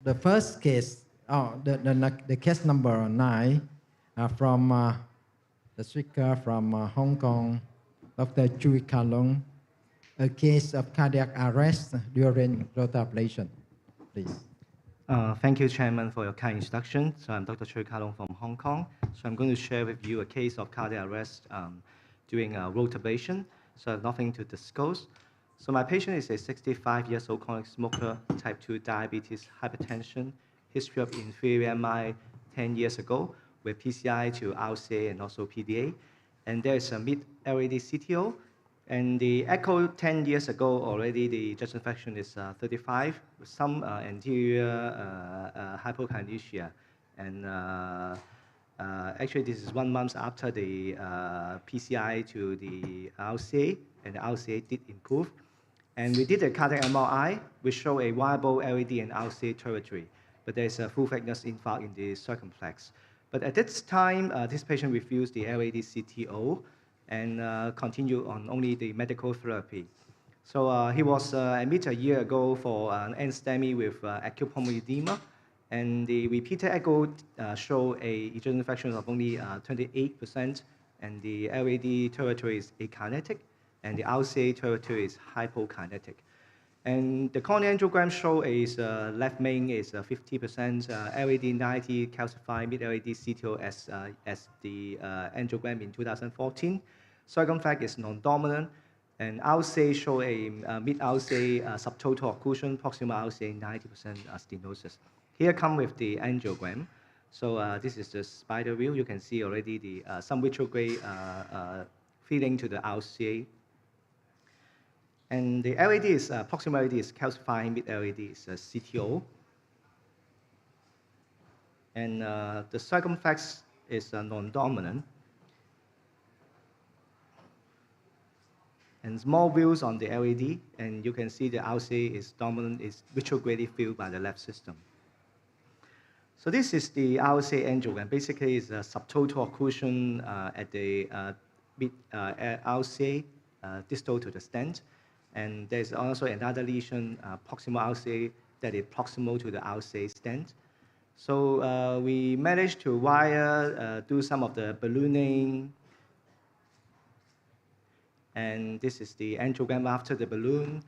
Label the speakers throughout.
Speaker 1: the first case, the case number 9 from the speaker from Hong Kong, Dr. Chui Kalong, a case of cardiac arrest during rotor ablation, please.
Speaker 2: Thank you, Chairman, for your kind introduction. So I'm Dr. Chui Kalong from Hong Kong. So I'm going to share with you a case of cardiac arrest during rotor ablation. So I have nothing to disclose. So my patient is a 65-year-old chronic smoker, type 2 diabetes, hypertension, history of inferior MI 10 years ago with PCI to RCA and also PDA. And there is a mid-LAD CTO. And the echo 10 years ago already, the ejection fraction is 35 with some anterior hypokinesia. And actually, this is 1 month after the PCI to the RCA, and the RCA did improve. And we did a cardiac MRI, which showed a viable LAD and RCA territory, but there's a full thickness infarct in the circumflex. But at this time, this patient refused the LAD CTO and continued on only the medical therapy. So he was admitted a year ago for an NSTEMI with acute pulmonary edema, and the repeated echo showed a ejection fraction of only 28%, and the LAD territory is akinetic, and the RCA territory is hypokinetic. And the coronary angiogram show is left main is 50%, LAD 90 calcified mid-LAD CTO as the angiogram in 2014. Circumflex is non-dominant, and RCA show a mid-RCA subtotal occlusion, proximal RCA 90% stenosis. Here come with the angiogram. So this is the spider view. You can see already the some retrograde feeding to the RCA. And the LAD is, proximal LAD is calcifying, mid-LAD is CTO. And the circumflex is non-dominant. And small views on the LAD, and you can see the RCA is dominant, is retrograded filled by the left system. So this is the RCA angiogram. Basically, it's a subtotal occlusion at the RCA distal to the stent. And there's also another lesion, proximal RCA, that is proximal to the RCA stent. So we managed to wire, do some of the ballooning. And this is the angiogram after the balloon.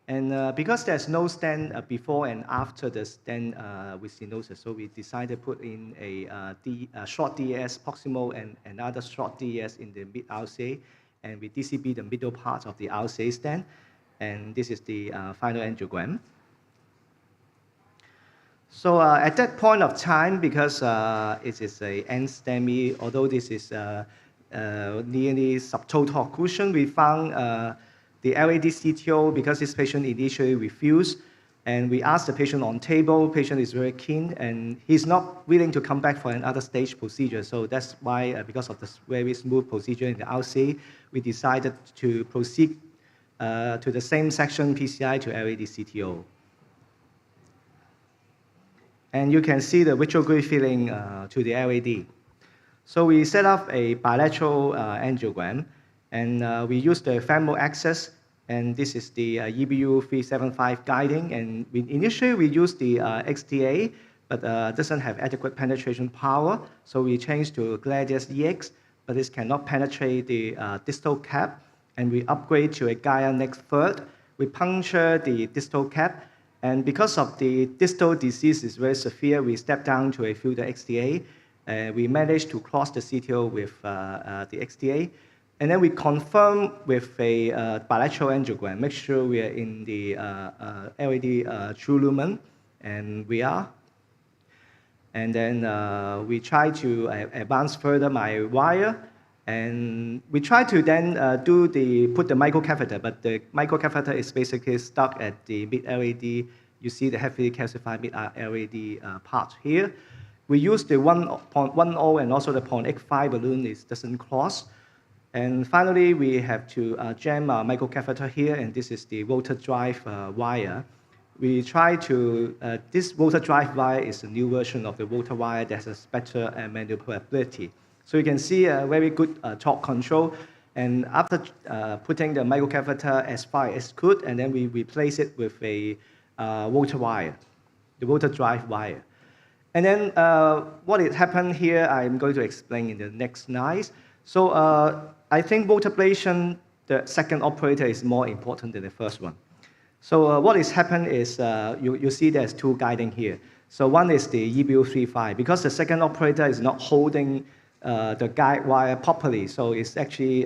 Speaker 2: And because there's no stent before and after the stent with stenosis, so we decided to put in a short DES proximal and another short DES in the mid-RCA, and we DCB the middle part of the RCA stent. And this is the final angiogram. So at that point of time, because it is a NSTEMI, although this is nearly subtotal occlusion, we found the LAD CTO because this patient initially refused, and we asked the patient on table. Patient is very keen, and he's not willing to come back for another stage procedure. So that's why, because of this very smooth procedure in the RCA, we decided to proceed to the same section PCI to LAD CTO. And you can see the retrograde filling to the LAD. So we set up a bilateral angiogram, and we use the femoral axis, and this is the EBU 375 guiding. And initially we used the XTA, but doesn't have adequate penetration power, so we changed to Gladius EX, but this cannot penetrate the distal cap, and we upgrade to a Gaia next third. We puncture the distal cap, and because of the distal disease is very severe, we step down to a filter XTA. We managed to cross the CTO with the XTA. And then we confirm with a bilateral angiogram, make sure we are in the LAD true lumen, and we are. And then we try to advance further my wire, and we try to then put the microcatheter, but the microcatheter is basically stuck at the mid-LAD. You see the heavily calcified mid-LAD part here. We use the 1.10 and also the 0.85 balloon, it doesn't cross. And finally, we have to jam our microcatheter here, and this is the rotor drive wire. We try to, this rotor drive wire is a new version of the rotor wire that has better maneuverability. So you can see a very good torque control. And after putting the microcatheter as far as could, and then we replace it with a rotor wire. rotor drive wire. And then what has happened here, I'm going to explain in the next slides. So I think rotor ablation, the second operator is more important than the first one. So what has happened is you see there's two guiding here. So one is the EBU35. Because the second operator is not holding the guide wire properly, so it's actually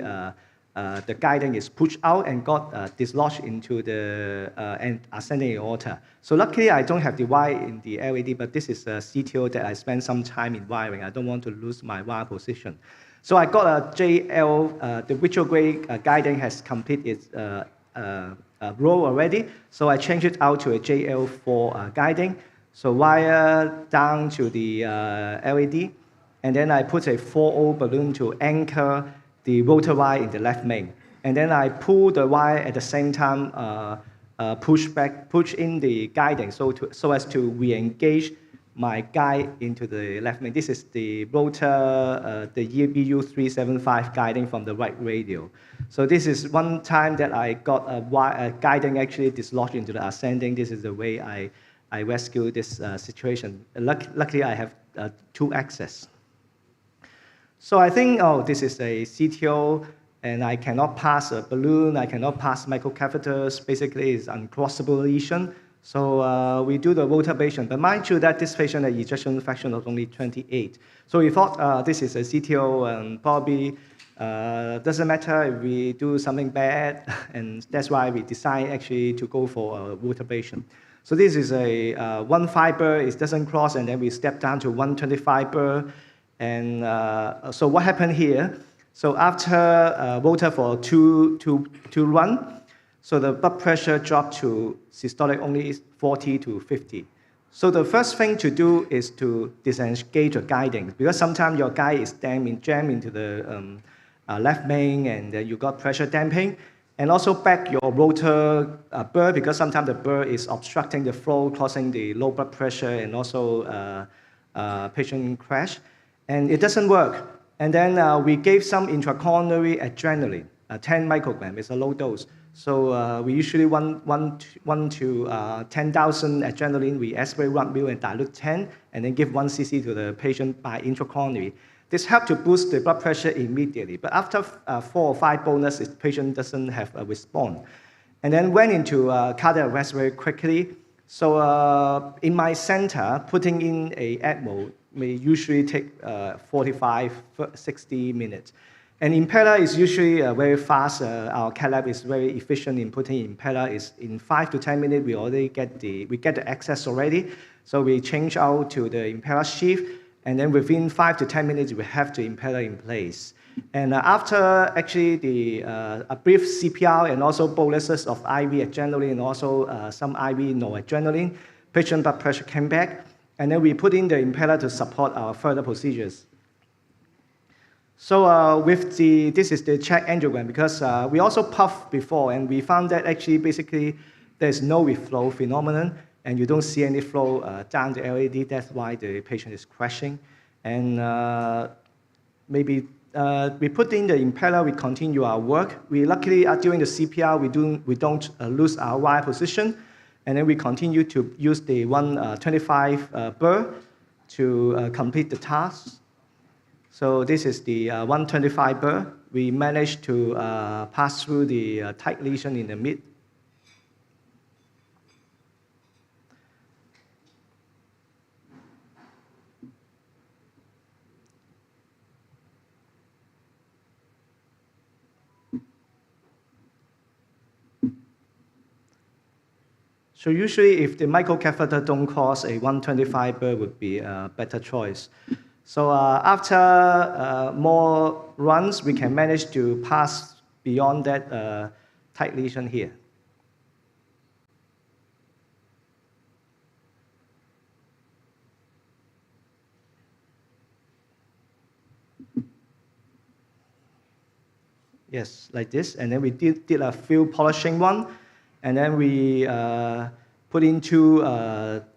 Speaker 2: the guiding is pushed out and got dislodged into the ascending aorta. So luckily, I don't have the wire in the LED, but this is a CTO that I spent some time in wiring. I don't want to lose my wire position. So I got a JL, the virtual grade guiding has completed its role already. So I changed it out to a JL4 guiding. So wire down to the LED, and then I put a 4O balloon to anchor the rotor wire in the left main. And then I pull the wire at the same time, push in the guiding so as to re-engage my guide into the left main. This is the rotor, the EBU375 guiding from the right radial. So this is one time that I got a guiding actually dislodged into the ascending. This is the way I rescue this situation. Luckily, I have two access. So I think, this is a CTO, and I cannot pass a balloon, I cannot pass microcatheters. Basically, it's uncrossable lesion. So we do the rotor ablation. But mind you that this patient had ejection fraction of only 28. So we thought this is a CTO, and probably doesn't matter if we do something bad, and that's why we decided actually to go for a rotor ablation. So this is a one fiber, it doesn't cross, and then we step down to 120 fiber. And so what happened here? So after rotor for two run, so the blood pressure dropped to systolic only 40 to 50. So the first thing to do is to disengage your guiding, because sometimes your guide is jammed into the left main, and you got pressure damping. And also back your rotor burr, because sometimes the burr is obstructing the flow, causing the low blood pressure and also patient crash. And it doesn't work. And then we gave some intracoronary adrenaline, 10 microgram. It's a low dose. So we usually 1 to 10,000 adrenaline. We aspirate 1 ml and dilute 10, and then give 1 cc to the patient by intracoronary. This helped to boost the blood pressure immediately. But after 4 or 5 bonus, the patient doesn't have a response. And then went into cardiac arrest very quickly. So in my center, putting in a ECMO may usually take 45, 60 minutes. And impeller is usually very fast. Our cath lab is very efficient in putting impeller. Is in 5 to 10 minutes, we already get the access already. So we change out to the impeller sheath, and then within 5 to 10 minutes, we have the impeller in place. And after actually a brief CPR and also boluses of IV adrenaline and also some IV noradrenaline, patient blood pressure came back. And then we put in the impeller to support our further procedures. So this is the check angiogram, because we also puffed before, and we found that actually basically there's no reflow phenomenon, and you don't see any flow down the LED. That's why the patient is crashing. And maybe we put in the impeller, we continue our work. We luckily, during the CPR, we don't lose our wire position. And then we continue to use the 125 burr to complete the task. So this is the 125 burr. We managed to pass through the tight lesion in the mid. So usually, if the microcatheter don't cause a 125 burr, would be a better choice. So after more runs, we can manage to pass beyond that tight lesion here. Yes, like this. And then we did a few polishing one. And then we put into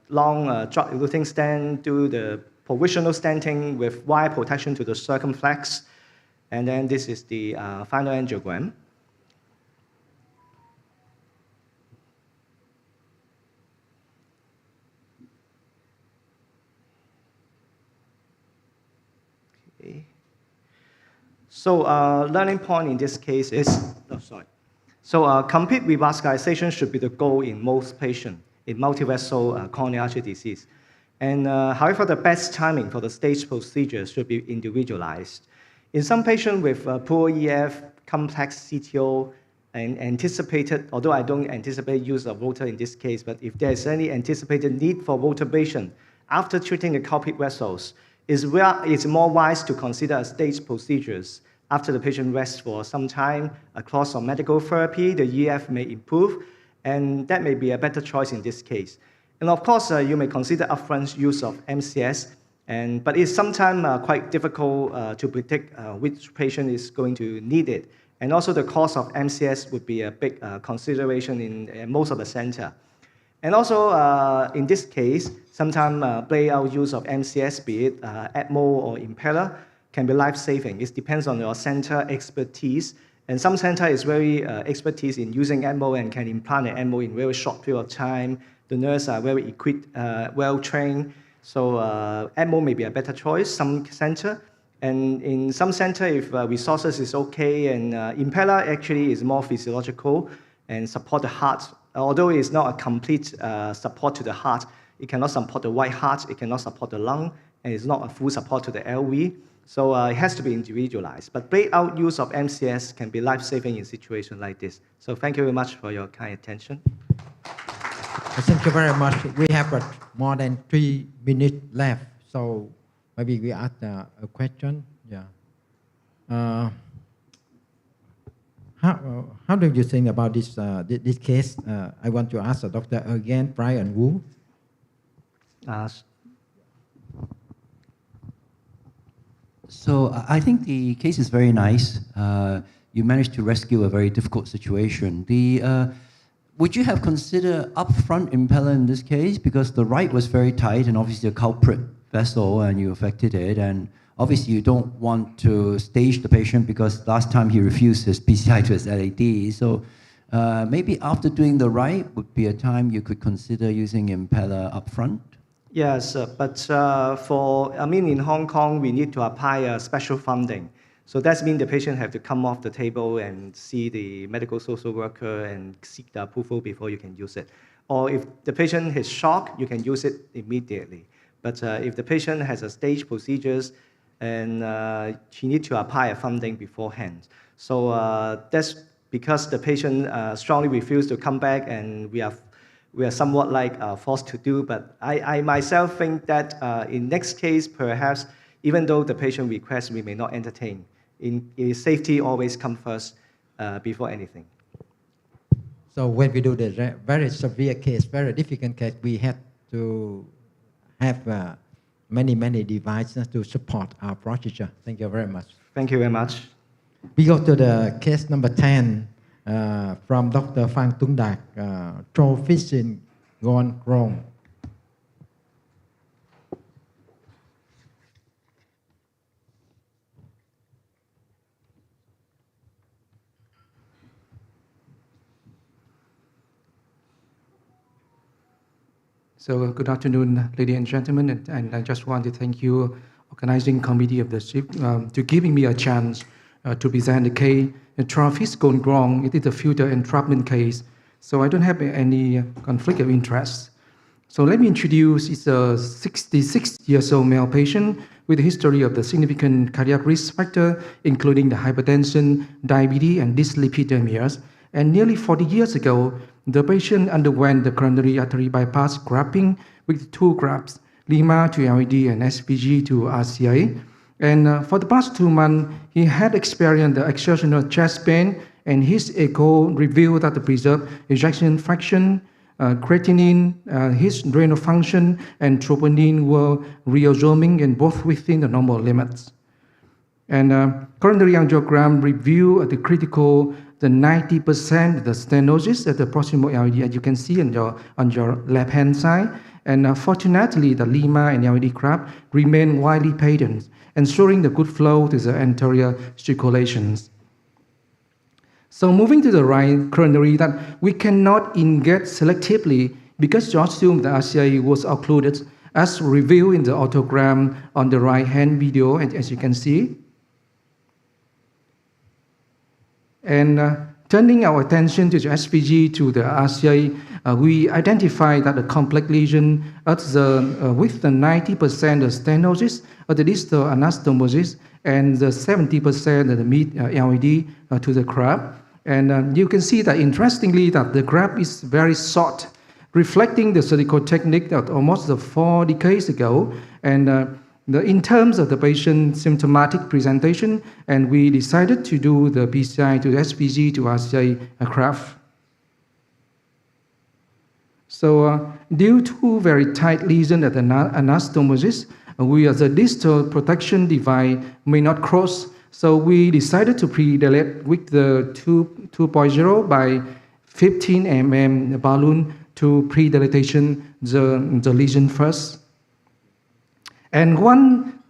Speaker 2: long drug-eluting stent, do the provisional stenting with wire protection to the circumflex. And then this is the final angiogram. Okay. So learning point in this case is, So complete revascularization should be the goal in most patients in multivessel coronary artery disease. And however, the best timing for the stage procedure should be individualized. In some patients with poor EF, complex CTO, and anticipated, although I don't anticipate use of rotor in this case, but if there's any anticipated need for rotobation after treating the culprit vessels, it's more wise to consider a stage procedures. After the patient rests for some time, a course of medical therapy, the EF may improve, and that may be a better choice in this case. And of course, you may consider upfront use of MCS, but it's sometimes quite difficult to predict which patient is going to need it. And also the cost of MCS would be a big consideration in most of the center. And also, in this case, sometimes play-out use of MCS, be it ECMO or impeller, can be life-saving. It depends on your center expertise. And some center is very expertise in using ECMO and can implant an ECMO in very short period of time. The nurses are very equipped, well-trained. So ECMO may be a better choice, some center. And in some center, if resources is okay, and impeller actually is more physiological and support the heart. Although it's not a complete support to the heart, it cannot support the right heart, it cannot support the lung, and it's not a full support to the LV. So it has to be individualized. But play-out use of MCS can be life-saving in situations like this. So thank you very much for your kind attention.
Speaker 1: Thank you very much. We have got more than 3 minutes left. So maybe we ask a question. Yeah. How do you think about this case? I want to ask Dr. again, Brian Wu.
Speaker 3: So I think the case is very nice. You managed to rescue a very difficult situation. Would you have considered upfront impeller in this case? Because the right was very tight and obviously a culprit vessel and you affected it. And obviously you don't want to stage the patient because last time he refused his PCI to his LAD. So maybe after doing the right would be a time you could consider using impeller upfront?
Speaker 2: Yes, but in Hong Kong, we need to apply special funding. So that means the patient have to come off the table and see the medical social worker and seek the approval before you can use it. Or if the patient is shocked, you can use it immediately. But if the patient has a stage procedures, and she needs to apply a funding beforehand. So that's because the patient strongly refused to come back, and we are somewhat like forced to do. But I myself think that in next case, perhaps, even though the patient requests, we may not entertain. In safety always come first before anything.
Speaker 1: So when we do the very severe case, very difficult case, we had to have many devices to support our procedure. Thank you very much.
Speaker 2: Thank you very much.
Speaker 1: We go to the case number 10 from Dr. Phan Tuấn Đạt, trophy gone wrong.
Speaker 4: So good afternoon, ladies and gentlemen, and I just want to thank you, organizing committee of the SIF, to giving me a chance to present the case. The trophy's gone wrong. It is a filter entrapment case, so I don't have any conflict of interest. So let me introduce. It's a 66-year-old male patient with a history of the significant cardiac risk factor, including the hypertension, diabetes, and dyslipidemias. And nearly 40 years ago, the patient underwent the coronary artery bypass grafting with 2 grafts, Lima to LAD and SPG to RCA. And for the past 2 months, he had experienced the exertional chest pain, and his echo revealed that the preserved ejection fraction, creatinine, his renal function, and troponin were reassuming and both within the normal limits. And coronary angiogram revealed the critical, the 90% the stenosis at the proximal LAD, as you can see on your left-hand side. And fortunately, the Lima and LAD graft remain widely patent, ensuring the good flow to the anterior circulations. So moving to the right coronary, that we cannot engage selectively because you assume the RCA was occluded as reviewed in the autogram on the right-hand video, as you can see. And turning our attention to the SPG to the RCA, we identified that the complex lesion at the, with the 90% of stenosis of the distal anastomosis and the 70% of the mid-LED to the crab. And you can see that interestingly that the graph is very short, reflecting the surgical technique that almost 4 decades ago. And in terms of the patient symptomatic presentation, and we decided to do the PCI to SPG to RCA graph. So due to very tight lesion at the anastomosis, the distal protection device may not cross. So we decided to pre-dilate with the 2.0 by 15 mm balloon to pre-dilatation the lesion first. And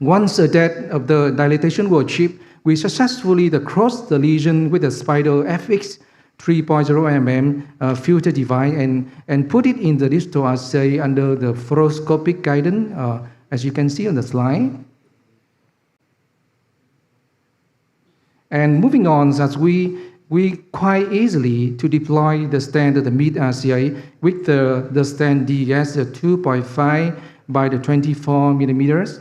Speaker 4: once the depth of the dilatation was achieved, we successfully crossed the lesion with a Spider FX 3.0 mm filter device and put it in the distal RCA under the fluoroscopic guidance, as you can see on the slide. And moving on, as we quite easily to deploy the stand at the mid RCA with the stand DS 2.5 by the 24 millimeters.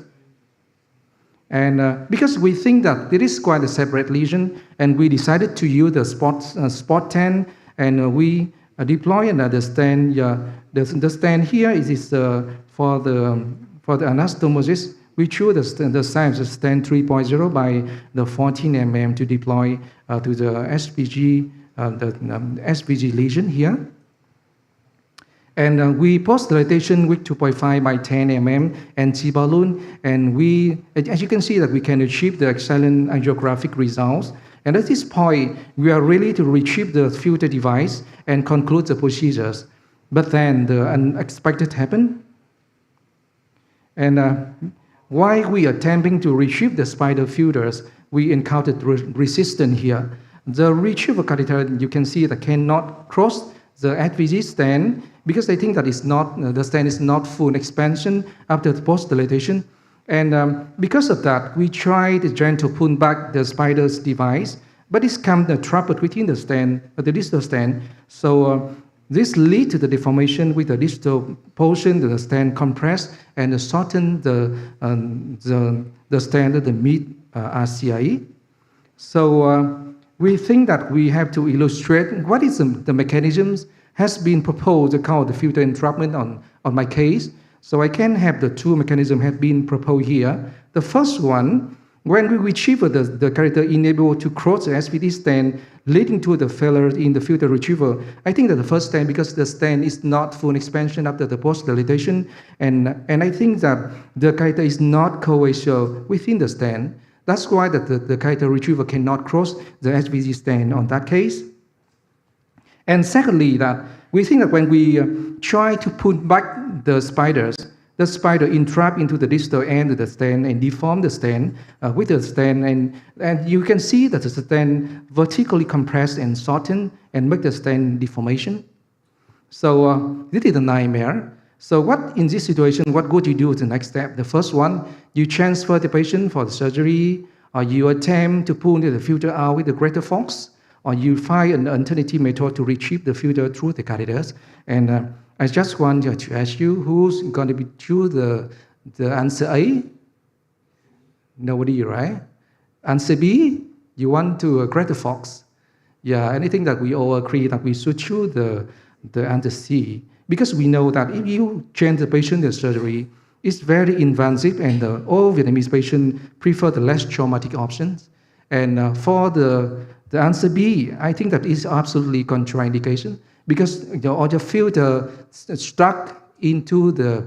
Speaker 4: And because we think that it is quite a separate lesion, and we decided to use the spot 10, and we deploy another stand. The stand here is for the anastomosis. We chose the size of stand 3.0 by the 14 mm to deploy to the SPG, SPG lesion here. And we post dilatation with 2.5 by 10 mm and T-balloon, and we, as you can see, that we can achieve the excellent angiographic results. And at this point, we are ready to retrieve the filter device and conclude the procedures. But then the unexpected happened. And while we are attempting to retrieve the spider filters, we encountered resistance here. The retrieval catheter, you can see that cannot cross the FVG stand because they think that it's not, the stand is not full expansion after the post-dilatation. And because of that, we tried to pull back the spider's device, but it's come trapped within the stand, the distal stand. So this leads to the deformation with the distal portion of the stand compressed and shorten the stand of the mid RCA. So we think that we have to illustrate what is the mechanisms has been proposed called the filter entrapment on my case. So I can have the two mechanisms have been proposed here. The first one, when we retrieve the character enabled to cross the SPD stand leading to the failure in the filter retrieval, I think that the first stand, because the stand is not full expansion after the post-dilatation, and I think that the character is not coaxial within the stand. That's why that the character retriever cannot cross the SVG stand on that case. And secondly, that we think that when we try to put back the spider entrap into the distal end of the stand and deform the stand with the stand, and you can see that the stand vertically compressed and shortened and make the stand deformation. So this is a nightmare. So what in this situation, what would you do as the next step? The first one, you transfer the patient for the surgery, or you attempt to pull the filter out with the greater force, or you find an alternative method to retrieve the filter through the catheters. And I just want to ask you, who's going to be choose the answer A? Nobody, right? Answer B, you want to greater force. Yeah, and I think that we all agree that we should choose the answer C, because we know that if you change the patient in surgery, it's very invasive, and all Vietnamese patients prefer the less traumatic options. And for the answer B, I think that is absolutely contraindication, because all the filter stuck into the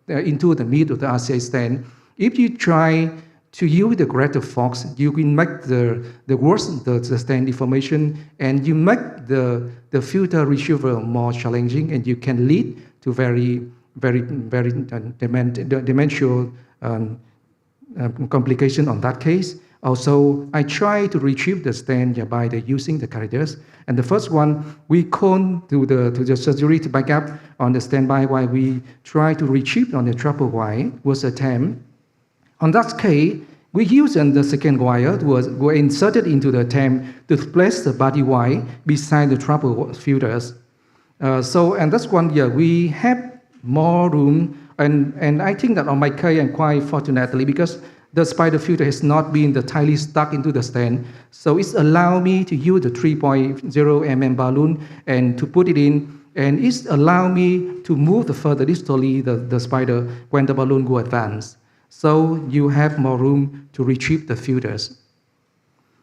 Speaker 4: mid of the RCA stand. If you try to use the greater force, you will make the worse the stand deformation, and you make the filter retrieval more challenging, and you can lead to very dimensional complication on that case. Also, I try to retrieve the stent by using the catheters. And the first one, we cone to the surgery to back up on the standby while we try to retrieve on the triple Y was attempt. On that case, we use the second wire were inserted into the attempt to place the body Y beside the triple filters. And that's one, we have more room. And I think that on my case, I'm quite fortunately because the spider filter has not been tightly stuck into the stent. So it's allowed me to use the 3.0 mm balloon and to put it in. And it's allowed me to move further distally the spider when the balloon go advance. So you have more room to retrieve the filters.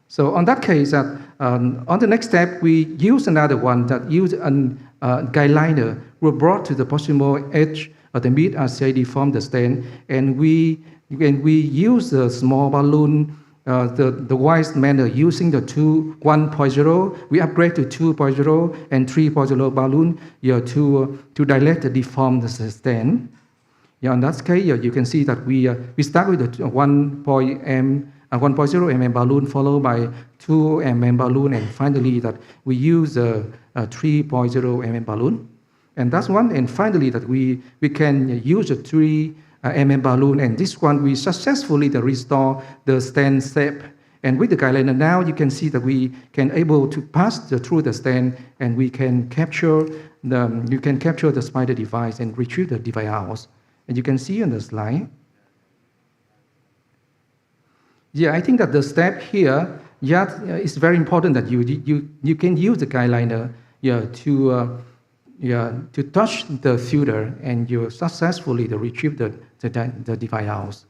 Speaker 4: So on that case, on the next step, we use another one that use a guide liner were brought to the proximal edge of the mid RCA deform the stent, and we use the small balloon, the wise manner using the 1.0. We upgrade to 2.0 and 3.0 balloon to dilate the deform the stent. In that case, you can see that we start with the 1.0 mm balloon followed by 2 mm balloon, and finally that we use a 3.0 mm balloon. And that's one. And finally that we can use a 3 mm balloon, and this one we successfully restore the stent shape. And with the guide liner now, you can see that we can able to pass through the stent, and we can capture the spider device and retrieve the device out. And you can see on the slide. Yeah, I think that the step here, it's very important that you can use the guide liner to touch the filter, and you successfully retrieve the device out.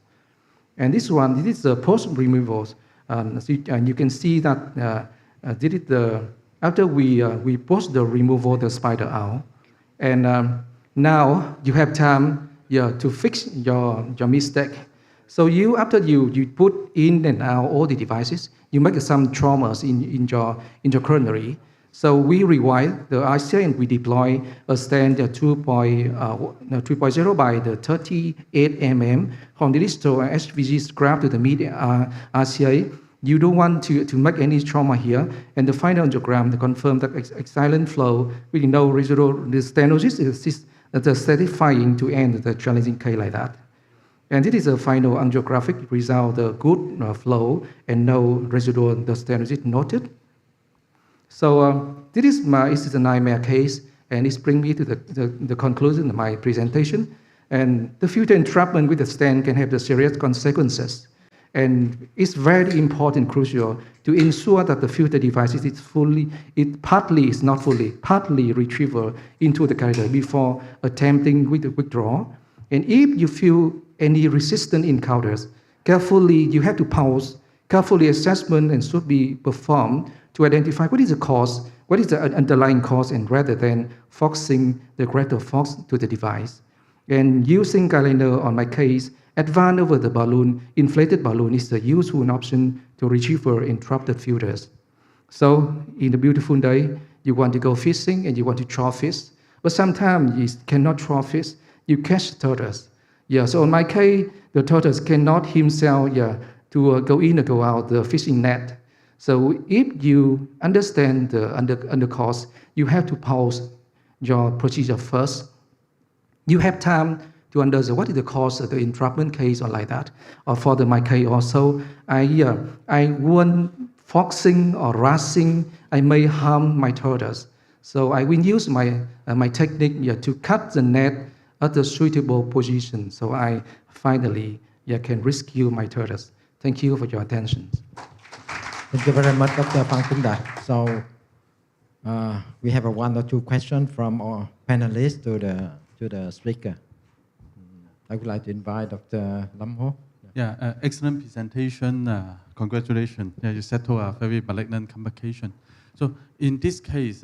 Speaker 4: And this is the post removals. And you can see that after we post the removal the spider out, and now you have time to fix your mistake. So after you put in and out all the devices, you make some traumas in your coronary. So we rewind the RCA and we deploy a stent 3.0 by the 38 mm from the distal HVG scrap to the mid RCA. You don't want to make any trauma here. And the final angiogram to confirm that excellent flow with no residual stenosis is satisfying to end the challenging case like that. And this is a final angiographic result, the good flow and no residual stenosis noted. So this is a nightmare case, and it brings me to the conclusion of my presentation. And the future entrapment with the stent can have the serious consequences. And it's very important, crucial, to ensure that the filter device is partly retrieval into the catheter before attempting with the withdrawal. And if you feel any resistant encounters, you have to pause, carefully assessment and should be performed to identify what is the cause, what is the underlying cause, and rather than focusing the greater focus to the device. And using guide liner on my case, advance over the balloon, inflated balloon is a useful option to retrieve interrupted filters. So in a beautiful day, you want to go fishing and you want to throw fish, but sometimes you cannot throw fish, you catch turtles. So in my case, the turtles cannot himself to go in or go out the fishing net. So if you understand the under cause, you have to pause your procedure first. You have time to understand what is the cause of the entrapment case or like that. Or for my case also, I won't focusing or rushing, I may harm my turtles. So I will use my technique to cut the net at a suitable position. So I finally can rescue my turtles. Thank you for your attention.
Speaker 1: Thank you very much, Dr. Phang Tinh Dat. So we have one or two questions from our panelists to the speaker. I would like to invite Dr. Lam Ho.
Speaker 5: Yeah, excellent presentation. Congratulations. Yeah, you settled a very malignant complication. So in this case,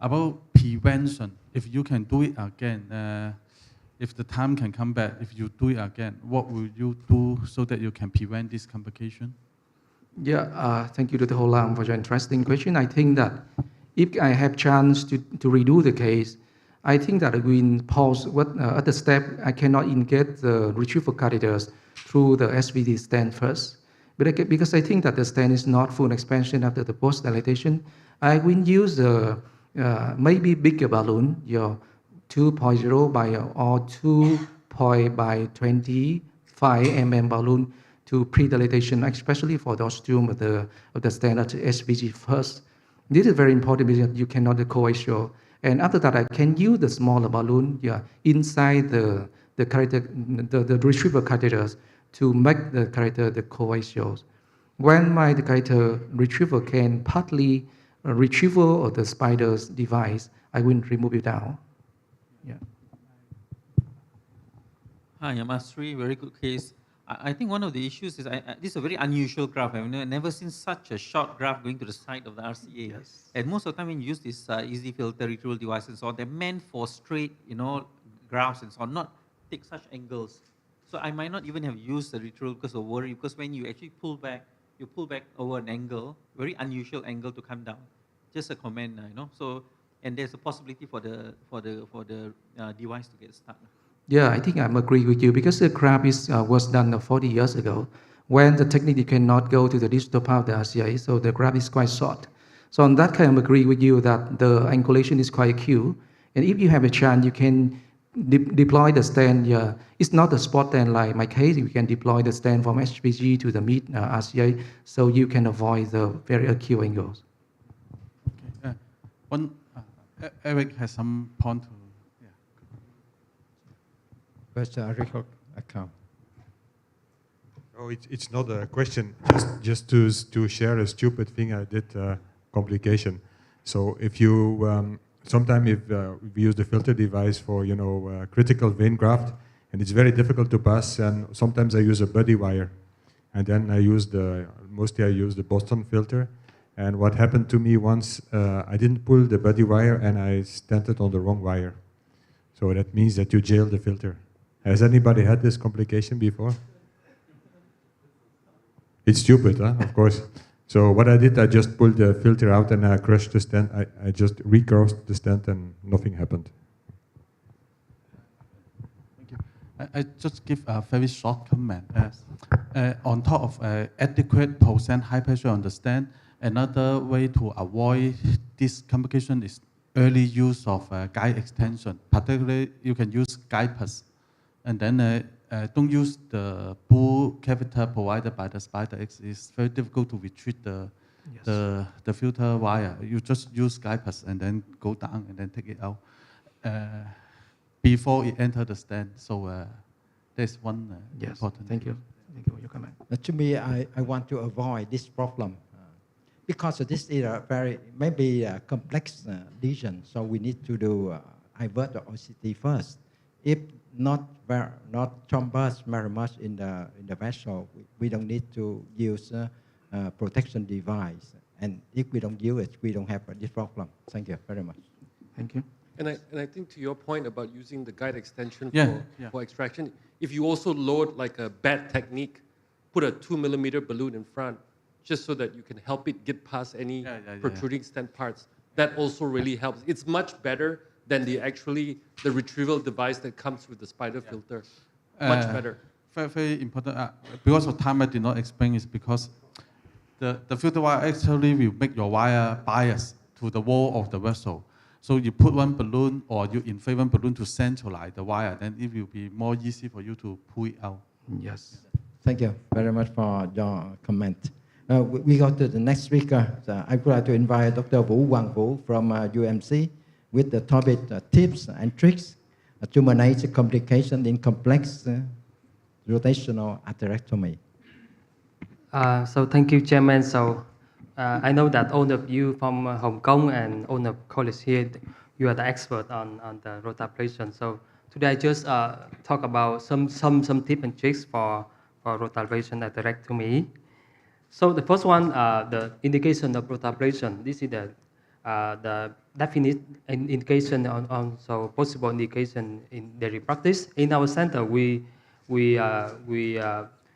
Speaker 5: about prevention, if you can do it again, if the time can come back, if you do it again, what will you do so that you can prevent this complication?
Speaker 4: Yeah, thank you, Dr. Ho Lam, for your interesting question. I think that if I have chance to redo the case, I think that I will pause at the step I cannot engage the retrieval catheters through the SVD stent first. Because I think that the stent is not full expansion after the post-dilatation, I will use the maybe bigger balloon, your 2.0 by or 2 by 25 mm balloon to pre-dilatation, especially for the ostium of the standard SVG first. This is very important because you cannot the coaxial. And after that, I can use the smaller balloon inside the retriever catheters to make the catheter the coaxial. When the catheter retriever can partly retrieval of the spider's device, I will remove it down. Yeah.
Speaker 6: Hi, I'm Asri. Very good case. I think one of the issues is this is a very unusual graph. I've never seen such a short graph going to the side of the RCA.
Speaker 4: Yes.
Speaker 6: And most of the time when you use this easy filter retrieval devices and so on, they're meant for straight, graphs and so on, not take such angles. So I might not even have used the retrieval because of worry, because when you actually pull back, you pull back over an angle, very unusual angle to come down. Just a comment, So, and there's a possibility for the device to get stuck.
Speaker 4: Yeah, I think I'm agree with you because the graph was done 40 years ago when the technique cannot go to the digital part of the RCA, so the graph is quite short. So on that kind, I agree with you that the angulation is quite acute, and if you have a chance, you can deploy the stent. Yeah, it's not a spot stent like my case. You can deploy the stent from HPG to the mid RCA, so you can avoid the very acute angles.
Speaker 5: Okay. Eric has some point to.
Speaker 1: First, record account.
Speaker 7: Oh, it's not a question. Just to share a stupid thing I did. Complication. So if you sometimes if we use the filter device for critical vein graft, and it's very difficult to pass, and sometimes I use a buddy wire, and then mostly I use the Boston filter. And what happened to me once, I didn't pull the buddy wire and I stented on the wrong wire. So that means that you jail the filter. Has anybody had this complication before? It's stupid, huh? Of course. So what I did, I just pulled the filter out and I crushed the stent. I just recrossed the stent and nothing happened.
Speaker 5: Thank you. I just give a very short comment. On top of adequate percent high pressure on the stent, another way to avoid this complication is early use of guide extension. Particularly, you can use guide pass. And then don't use the bull catheter provided by the Spider X. It's very difficult to retrieve the filter wire. You just use guide pass and then go down and then take it out before it enters the stent. So there's one important.
Speaker 4: Thank you. Thank you for your comment.
Speaker 1: To me, I want to avoid this problem because this is a very maybe a complex lesion. So we need to do IVERT or OCT first. If not thrombus very much in the vessel, we don't need to use a protection device. And if we don't use it, we don't have this problem. Thank you very much.
Speaker 4: Thank you.
Speaker 8: And I think to your point about using the guide extension for extraction, if you also load like a bad technique, put a 2 millimeter balloon in front, just so that you can help it get past any protruding stent parts, that also really helps. It's much better than the retrieval device that comes with the spider filter. Much better.
Speaker 5: Very, very important. Because of time, I did not explain is because the filter wire actually will make your wire bias to the wall of the vessel. So you put one balloon or you inflate one balloon to centralize the wire, then it will be more easy for you to pull it out.
Speaker 4: Yes.
Speaker 1: Thank you very much for your comment. We go to the next speaker. I would like to invite Dr. Vũ Quang Vũ from UMC with the topic tips and tricks to manage the complication in complex rotational atherectomy.
Speaker 9: So thank you, Chairman. So I know that all of you from Hong Kong and all of colleagues here, you are the expert on the rotablation. So today I just talk about some tips and tricks for rotablation atherectomy. So the first one, the indication of rotablation. This is the definite indication on so possible indication in daily practice. In our center, we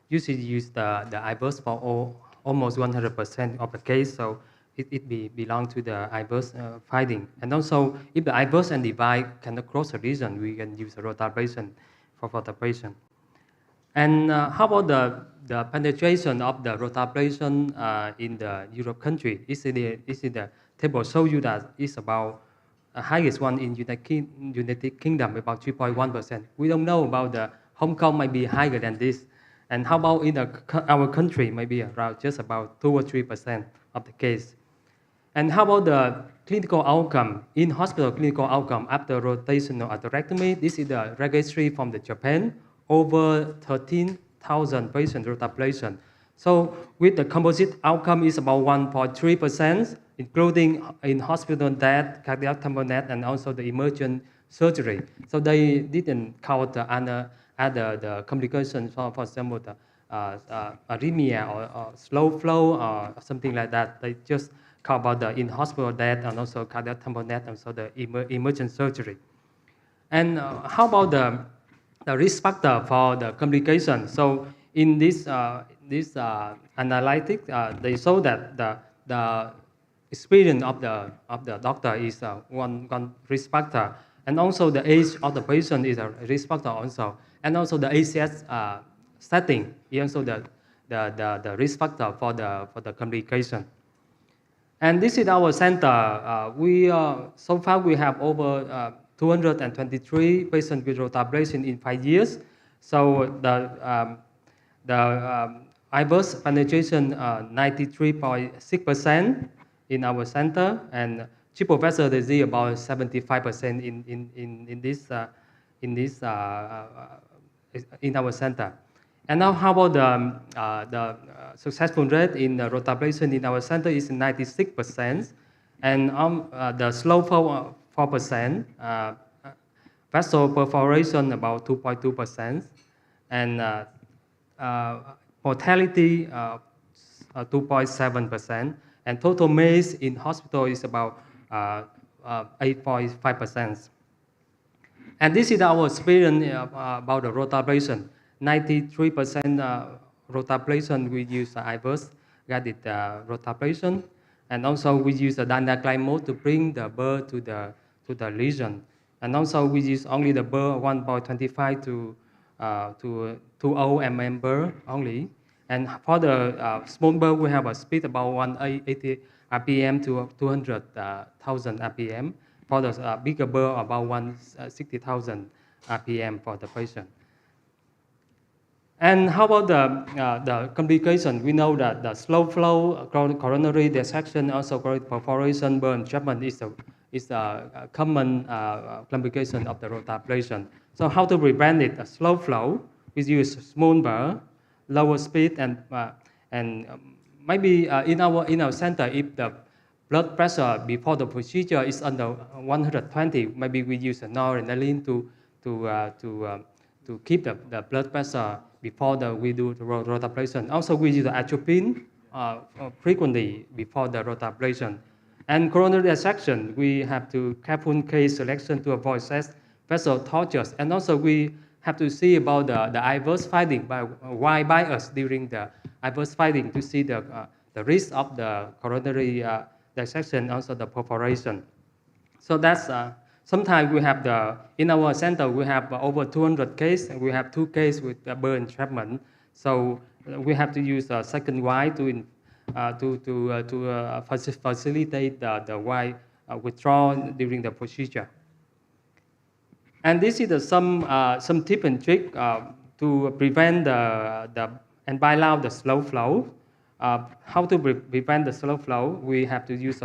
Speaker 9: usually use the IVERS for almost 100% of the case. So it belongs to the IVERS finding. And also, if the IVERS and device cannot cross a region, we can use a rotablation for rotablation. And how about the penetration of the rotablation in the Europe country is in the table show you that it's about highest one in United Kingdom, about 3.1%. We don't know about the Hong Kong might be higher than this. And how about in our country, maybe around just about 2 or 3% of the case. And how about the clinical outcome, in hospital clinical outcome after rotational atherectomy? This is the registry from the Japan, over 13,000 patient rotablation. So with the composite outcome is about 1.3%, including in hospital death, cardiac tamponade, and also the emergent surgery. So they didn't count the other complications, for example, the arrhythmia or slow flow or something like that. They just count about the in-hospital death and also cardiac tamponade and also the emergent surgery. And how about the risk factor for the complication? So in this analytics, they show that the experience of the doctor is one risk factor, and also the age of the patient is a risk factor also, and also the ACS setting is also the risk factor for the complication. And this is our center. So far we have over 223 patients with rotablation in 5 years. So the IVUS penetration 93.6% in our center, and triple vessel disease about 75% in our center. And now how about the successful rate in the rotablation in our center is 96%, and the slow flow 4%, vessel perforation about 2.2%, and mortality 2.7%, and total MACE in hospital is about 8.5%. And this is our experience about the rotablation. 93% rotablation, we use IVUS guided rotablation, and also we use the dynaglide mode to bring the burr to the lesion, and also we use only the burr 1.25 to 20 mm burr only, and for the small burr we have a speed about 180 RPM to 200,000 RPM. For the bigger burr about 160,000 RPM for the patient. And how about the complication? We know that the slow flow, coronary dissection, also coronary perforation, burn entrapment is a common complication of the rotablation. So how to prevent it? A slow flow, we use small burr, lower speed, and maybe in our center, if the blood pressure before the procedure is under 120, maybe we use a noradrenaline to keep the blood pressure before we do the rotablation. Also, we use the atropine frequently before the rotablation. And coronary dissection, we have to careful case selection to avoid vessel tortures. And also, we have to see about the IVUS finding by why bias during the IVUS finding to see the risk of the coronary dissection, also the perforation. So that's sometimes we have in our center we have over 200 cases, and we have 2 cases with burn entrapment. So we have to use a second wire to facilitate the wire withdrawal during the procedure. And this is some tip and trick to prevent and allow the slow flow. How to prevent the slow flow? We have to use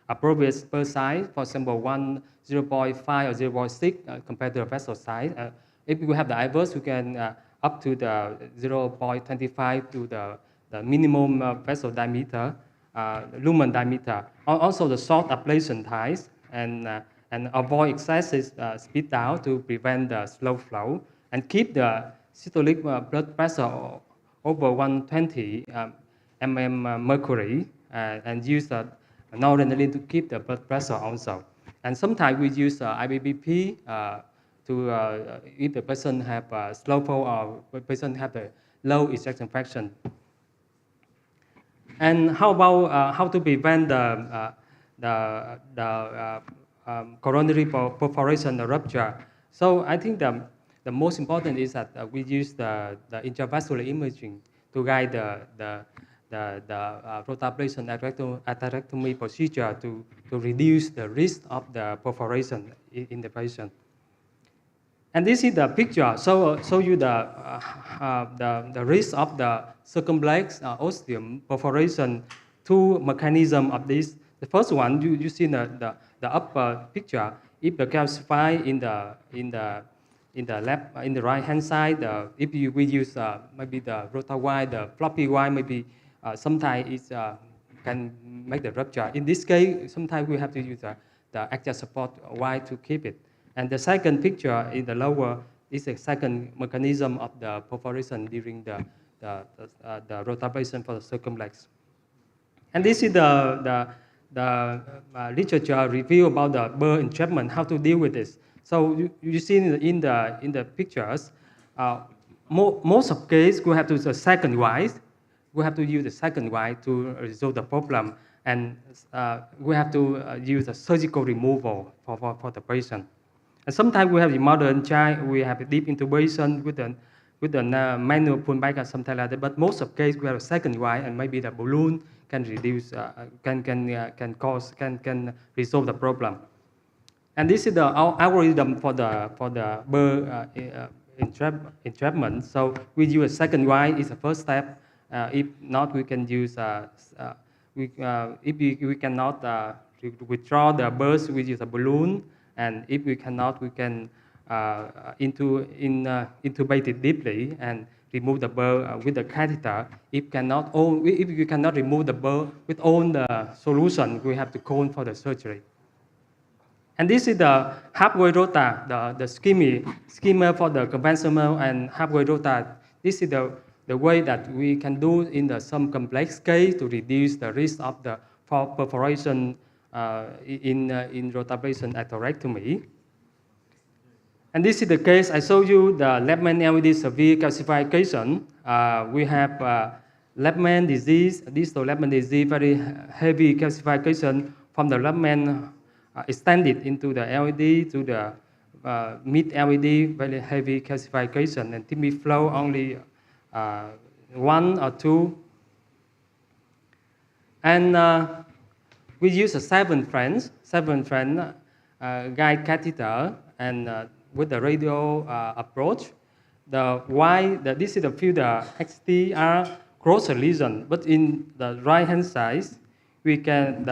Speaker 9: appropriate spur size, for example, 0.5 or 0.6 compared to the vessel size. If we have the IVUS, we can up to the 0.25 to the minimum vessel diameter, lumen diameter. Also the short ablation times, and avoid excessive speed down to prevent the slow flow, and keep the systolic blood pressure over 120 mm mercury, and use noradrenaline to keep the blood pressure also. And sometimes we use IBBP if the person have slow flow or the person have a low ejection fraction. And how about how to prevent the coronary perforation rupture? So I think the most important is that we use the intravascular imaging guide the rotablation atherectomy procedure to reduce the risk of the perforation in the patient. And this is the picture, show you the risk of the circumflex ostium perforation. Two mechanisms of this. The first one, you see the upper picture. If the calcify in the right hand side, if we use maybe the rota wire, the floppy wire, maybe sometimes it can make the rupture. In this case, sometimes we have to use the axial support wire to keep it. And the second picture in the lower is a second mechanism of the perforation during the rotablation for the circumflex. And this is the literature review about the burr entrapment, how to deal with this. So you see in the pictures, most of case we have to use the second wire. We have to use the second wire to resolve the problem, and we have to use a surgical removal for the patient. And sometimes we have the modern child, we have a deep intubation with the manual pull back or something like that. But most of case we have a second wire, and maybe the balloon can reduce, can resolve the problem. And this is the algorithm for the burr entrapment. So we use a second wire is the first step. If not, we can use if we cannot withdraw the burrs, we use a balloon. And if we cannot, we can intubate it deeply and remove the burr with the catheter. If we cannot remove the burr with all the solution, we have to cone for the surgery. And this is the halfway rota, the schema for the conventional and halfway rota. This is the way that we can do in some complex case to reduce the risk of the perforation in rotablation atherectomy. And this is the case I showed you, the left main LVD severe calcification. We have left main disease, distal left main disease, very heavy calcification from the left main extended into the LVD to the mid LVD, very heavy calcification, and TB flow only 1 or 2. And we use a 7-French guide catheter, and with the radial approach. This is the field XTR cross lesion, but in the right hand side, we can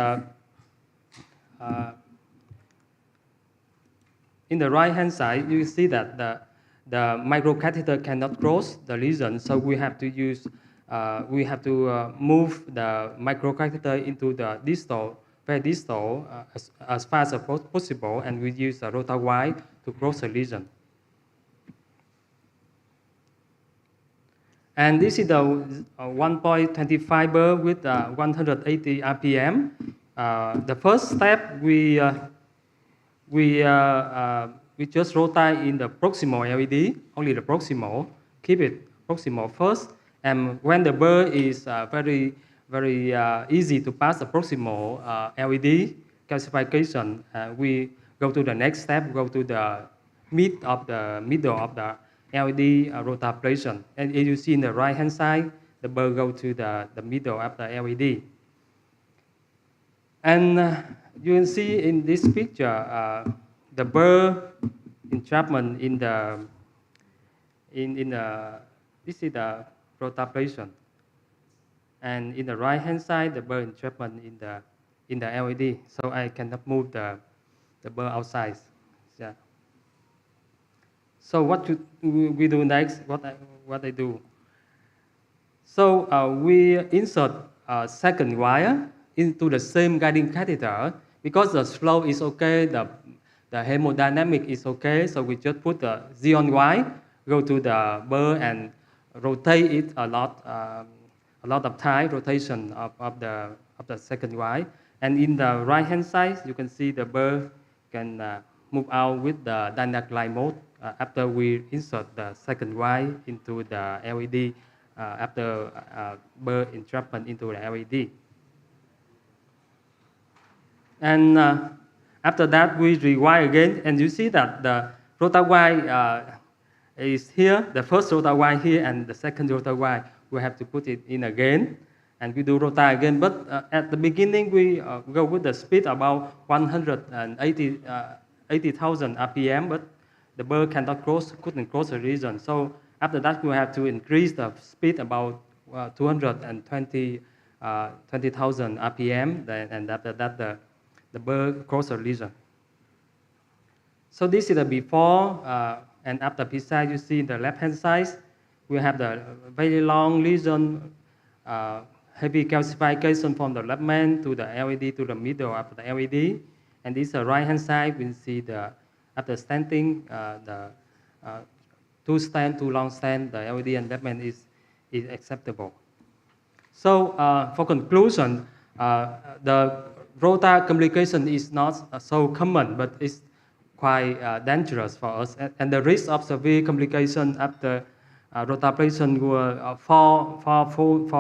Speaker 9: in the right hand side you see that the microcatheter cannot cross the lesion, so we have to use move the microcatheter into the distal, very distal, as fast as possible, and we use a rota wire to cross the lesion. And this is the 1.25 burr with 180 RPM. The first step, we just rotate in the proximal LED, only the proximal. Keep it proximal first. And when the burr is very easy to pass the proximal LED calcification, we go to the next step, go to the middle of the LED rotablation. And as you see in the right hand side, the burr go to the middle of the LED. And you can see in this picture the burr entrapment in the this is the rotablation, and in the right hand side the burr entrapment in the LED. So I cannot move the burr outside. Yeah. So what we do next? What I do? So we insert a second wire into the same guiding catheter because the flow is okay, the hemodynamic is okay. So we just put the Xeon wire, go to the burr and rotate it a lot of time, rotation of the second wire. And in the right hand side, you can see the burr can move out with the dynamic line mode after we insert the second wire into the LED after burr entrapment into the LED. And after that, we rewire again, and you see that the rota wire is here, the first rotor wire here, and the second rotor wire, we have to put it in again, and we do rotor again. But at the beginning, we go with the speed about 180,000 RPM, but the bird couldn't cross the region. So after that, we have to increase the speed about 20,000 RPM, and after that, the bird crossed the region. So this is the before and after PCI. You see the left-hand side, we have the very long lesion, heavy calcification from the left main to the LED to the middle after the LED. And this is the right-hand side, we see the after stenting, the two stent, two long stent, the LED and left main is acceptable. So for conclusion, the rotor complication is not so common, but it's quite dangerous for us. And the risk of severe complication after rotablation were four-fold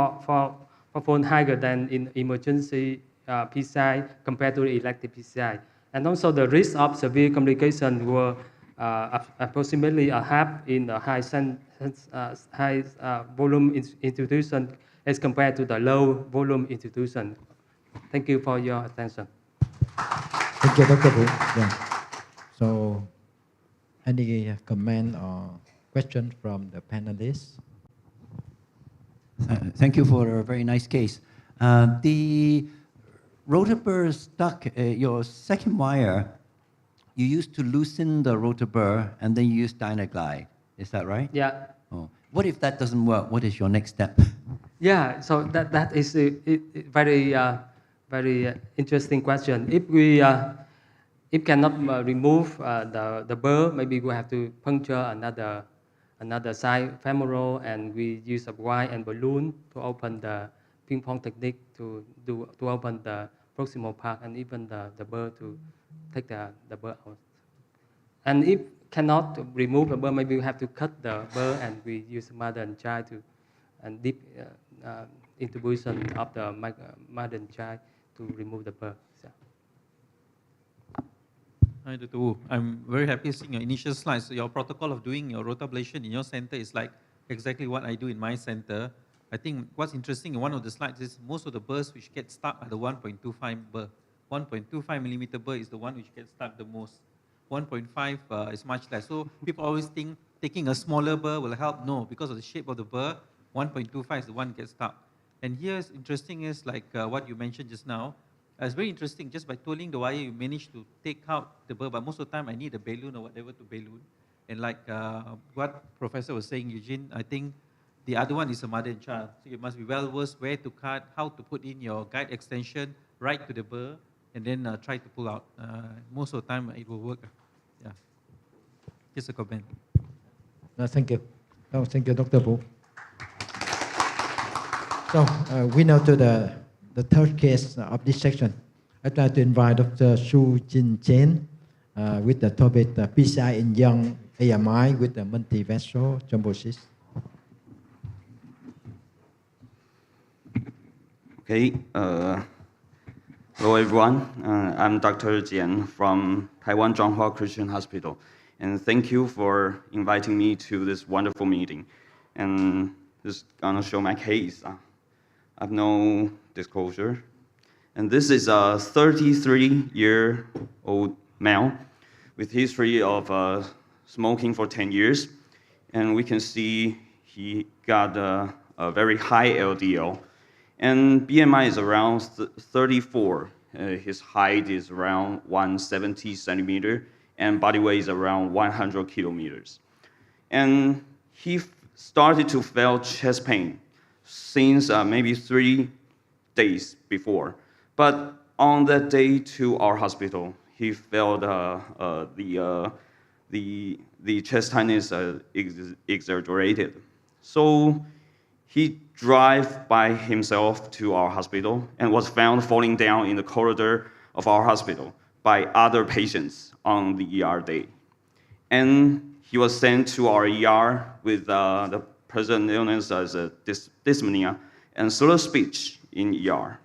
Speaker 9: higher than in emergency PCI compared to elective PCI. And also the risk of severe complication were approximately a half in the high volume institution as compared to the low volume institution. Thank you for your attention.
Speaker 1: Thank you, Dr. Vũ. Yeah. So, any comment or question from the panelists?
Speaker 3: Thank you for a very nice case. The rotor burr stuck, your second wire, you used to loosen the rotor burr and then you use Dynaglide. Is that right?
Speaker 9: Yeah.
Speaker 3: Oh. What if that doesn't work? What is your next step?
Speaker 9: Yeah, so that is a very interesting question. If we cannot remove the burr, maybe we have to puncture another side femoral, and we use a wire and balloon to open the ping pong technique to open the proximal part and even the burr to take the burr out. And if cannot remove the burr, maybe we have to cut the burr, and we use mother and child to and deep intubation of the mother and child to remove the burr. So.
Speaker 6: Hi, Dr. Wu. I'm very happy seeing your initial slides. So your protocol of doing your rotablation in your center is like exactly what I do in my center. I think what's interesting in one of the slides is most of the burrs which get stuck are the 1.25 burr. 1.25 millimeter burr is the one which gets stuck the most. 1.5 is much less. So people always think taking a smaller burr will help. No, because of the shape of the burr, 1.25 is the one that gets stuck. And here's interesting is like what you mentioned just now. It's very interesting. Just by tolling the wire, you manage to take out the burr. But most of the time, I need a balloon or whatever to balloon. And like what Professor was saying, Eugene, I think the other one is a mother and child. So you must be well versed where to cut, how to put in your guide extension right to the burr, and then try to pull out. Most of the time, it will work. Yeah. Just a comment.
Speaker 1: Thank you. Oh, thank you, Dr. Vũ. So we now to the third case of this section. I'd like to invite Dr. Su Jin Chen with the topic PCI in young AMI with the multi-vessel thrombosis.
Speaker 10: Okay. Hello, everyone. I'm Dr. Jian from Taiwan Zhonghua Christian Hospital. And thank you for inviting me to this wonderful meeting. And just gonna show my case. I have no disclosure. And this is a 33-year-old male with history of smoking for 10 years. And we can see he got a very high LDL. And BMI is around 34. His height is around 170 centimeter, and body weight is around 100 kilometers. And he started to feel chest pain since maybe 3 days before. But on that day to our hospital, he felt the chest tightness exaggerated. So he drove by himself to our hospital and was found falling down in the corridor of our hospital by other patients on the ER day. And he was sent to our ER with the present illness as dyspnea and slurred speech in ER.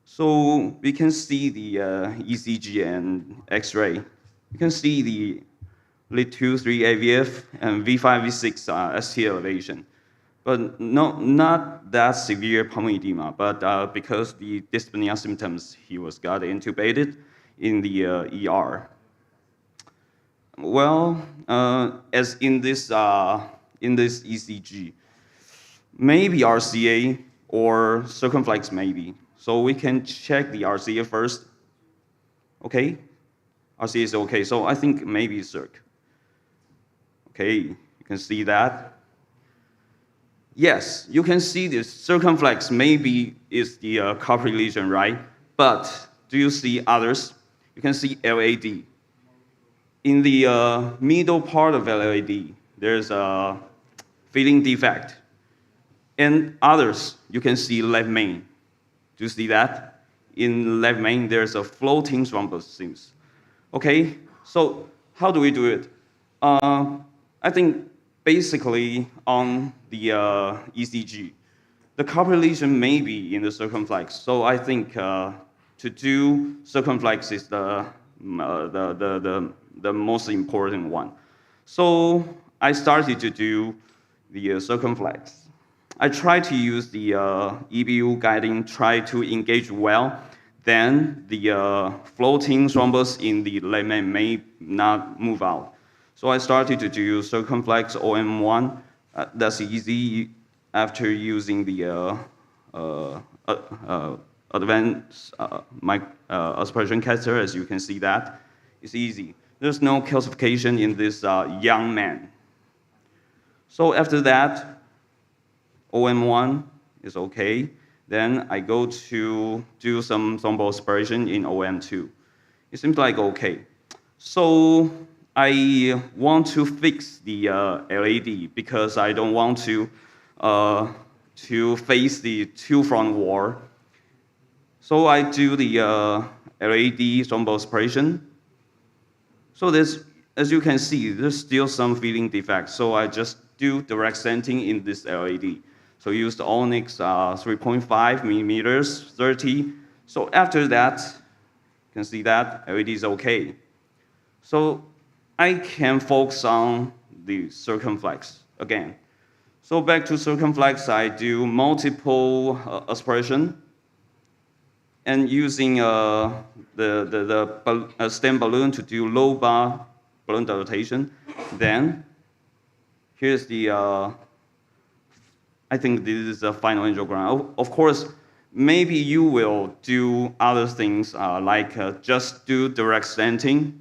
Speaker 10: So we can see the ECG and X-ray. You can see the lead 2, 3 AVF, and V5, V6 ST elevation. But not that severe pulmonary edema, but because the dyspnea symptoms, he got intubated in the ER. Well, as in this ECG, maybe RCA or circumflex maybe. So we can check the RCA first. Okay, RCA is okay. So I think maybe circ. Okay, you can see that. Yes, you can see this circumflex maybe is the carpal lesion, right? But do you see others? You can see LAD. In the middle part of LAD, there's a filling defect. And others, you can see left main. Do you see that? In left main, there's a floating thrombus seems. Okay, so how do we do it? I think basically on the ECG, the carpal lesion may be in the circumflex. So I think to do circumflex is the most important one. So I started to do the circumflex. I try to use the EBU guiding, try to engage well. Then the floating thrombus in the left main may not move out. So I started to do circumflex OM1. That's easy after using the advanced aspiration catheter, as you can see that. It's easy. There's no calcification in this young man. So after that, OM1 is okay. Then I go to do some thromboaspiration in OM2. It seems like okay. So I want to fix the LAD because I don't want to face the two-front wall. So I do the LAD thromboaspiration. So there's, as you can see, there's still some filling defects. So I just do direct stenting in this LAD. So use the Onyx 3.5 millimeters, 30. So after that, you can see that LAD is okay. So I can focus on the circumflex again. So back to circumflex, I do multiple aspiration and using the stem balloon to do low bar balloon dilatation. Then here's the, I think this is the final angiogram. Of course, maybe you will do other things like just do direct stenting.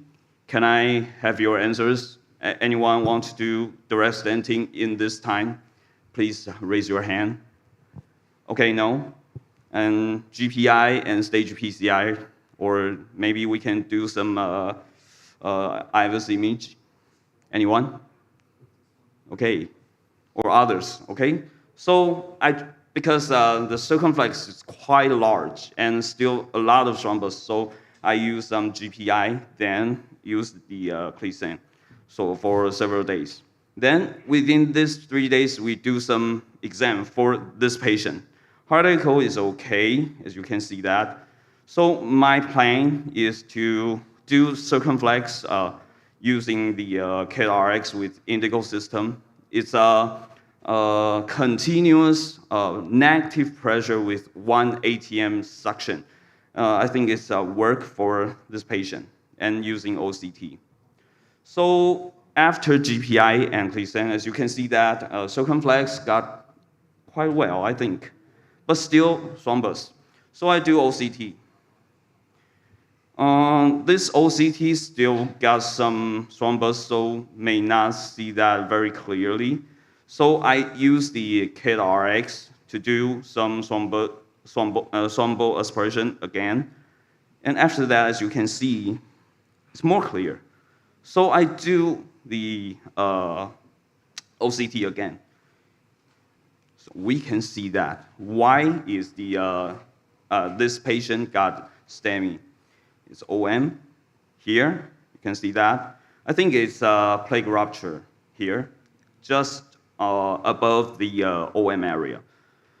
Speaker 10: Can I have your answers? Anyone want to do direct stenting in this time? Please raise your hand. Okay, no. And GPI and stage PCI, or maybe we can do some IVUS image. Anyone? Okay, or others, okay? So because the circumflex is quite large and still a lot of thrombus, so I use some GPI, then use the Clesan, so for several days. Then within these 3 days, we do some exam for this patient. Heart echo is okay, as you can see that. So my plan is to do circumflex using the KRX with Indigo system. It's a continuous negative pressure with 1 ATM suction. I think it's work for this patient and using OCT. So after GPI and Clesan, as you can see that circumflex got quite well, I think, but still thrombus. So I do OCT. This OCT still got some thrombus, so may not see that very clearly. So I use the KRX to do some thromboaspiration again. And after that, as you can see, it's more clear. So I do the OCT again. So we can see that. Why is the this patient got STEMI? It's OM here. You can see that. I think it's plaque rupture here, just above the OM area.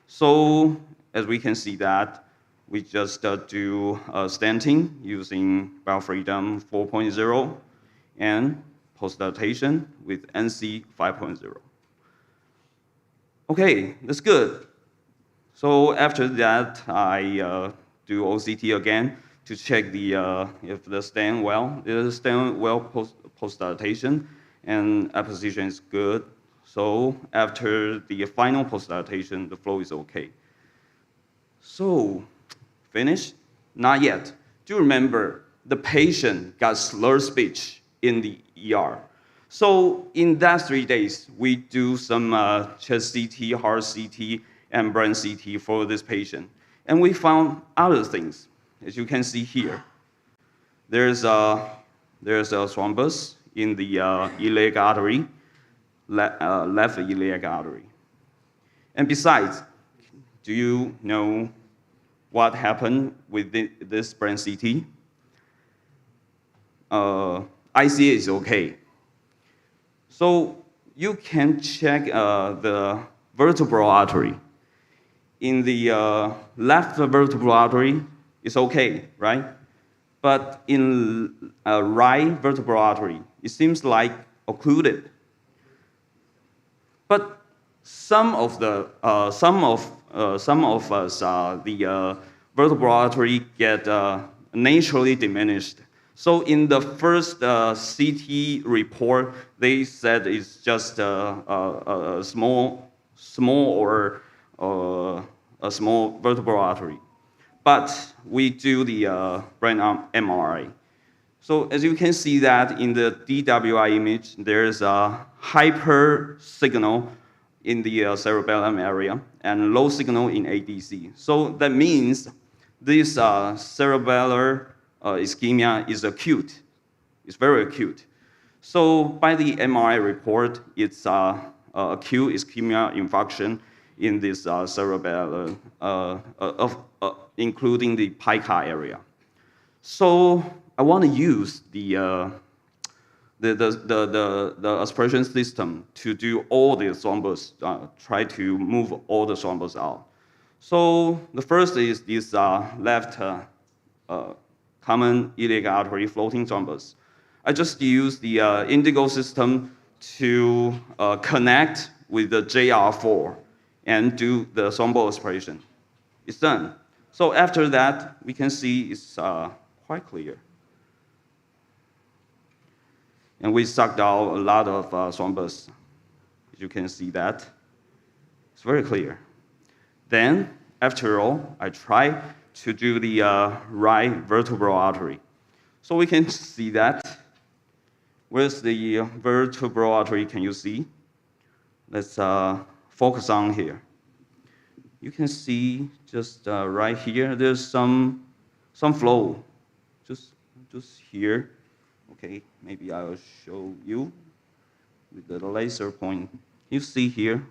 Speaker 10: So as we can see that, we just do stenting using biofreedom 4.0 and post-dilatation with NC 5.0. Okay, that's good. So after that, I do OCT again to check the if the stent well. The stent well post-dilatation and apposition is good. So after the final post-dilatation, the flow is okay. So finished? Not yet. Do remember the patient got slurred speech in the ER. So in that 3 days, we do some chest CT, heart CT, and brain CT for this patient. And we found other things, as you can see here. There's a thrombus in the iliac artery, left iliac artery. And besides, do you know what happened with this brain CT? ICA is okay. So you can check the vertebral artery. In the left vertebral artery, it's okay, right? But in right vertebral artery, it seems like occluded. But some of us, the vertebral artery get naturally diminished. So in the first CT report, they said it's just a small vertebral artery. But we do the brain MRI. So as you can see that in the DWI image, there's a hyper signal in the cerebellum area and low signal in ADC. So that means this cerebellar ischemia is acute. It's very acute. So by the MRI report, it's acute ischemia infarction in this cerebellum, including the pica area. So I want to use the aspiration system to do all the thrombus, try to move all the thrombus out. So the first is this left common iliac artery floating thrombus. I just use the indigo system to connect with the JR4 and do the thrombal aspiration. It's done. So after that, we can see it's quite clear. And we sucked out a lot of thrombus. You can see that. It's very clear. Then, after all, I try to do the right vertebral artery. So we can see that. Where's the vertebral artery? Can you see? Let's focus on here. You can see just right here, there's some flow, just here. Okay, maybe I'll show you with the laser point. You see here,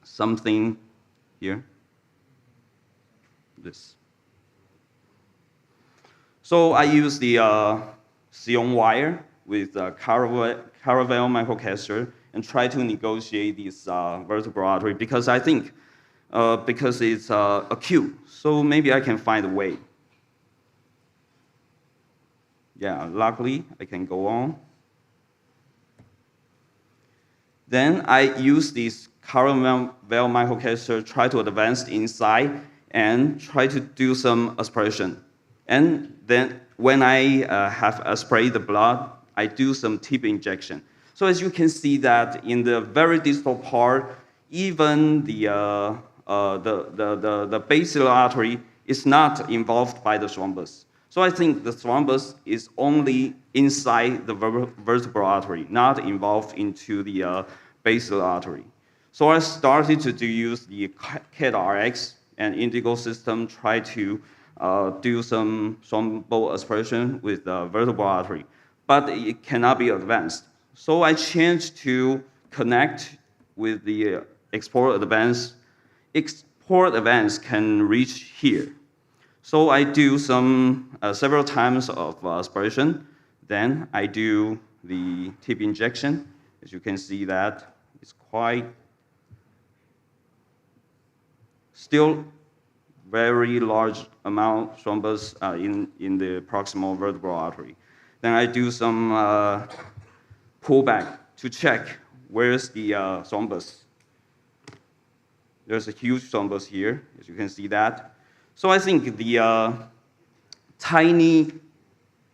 Speaker 10: something here, this. So I use the Sion wire with Caravelle microcatheter and try to negotiate this vertebral artery because I think because it's acute, so maybe I can find a way. Yeah, luckily I can go on. Then I use this Caravelle microcatheter, try to advance inside and try to do some aspiration. And then when I have aspirated the blood, I do some tip injection. So as you can see that in the very distal part, even the basilar artery is not involved by the thrombus. So I think the thrombus is only inside the vertebral artery, not involved into the basilar artery. So I started to use the CAT-RX and indigo system, try to do some thrombal aspiration with the vertebral artery, but it cannot be advanced. So I changed to connect with the export advance. Export advance can reach here. So I do some several times of aspiration. Then I do the tip injection. As you can see that it's quite still very large amount thrombus in the proximal vertebral artery. Then I do some pull back to check where's the thrombus. There's a huge thrombus here, as you can see that. So I think the tiny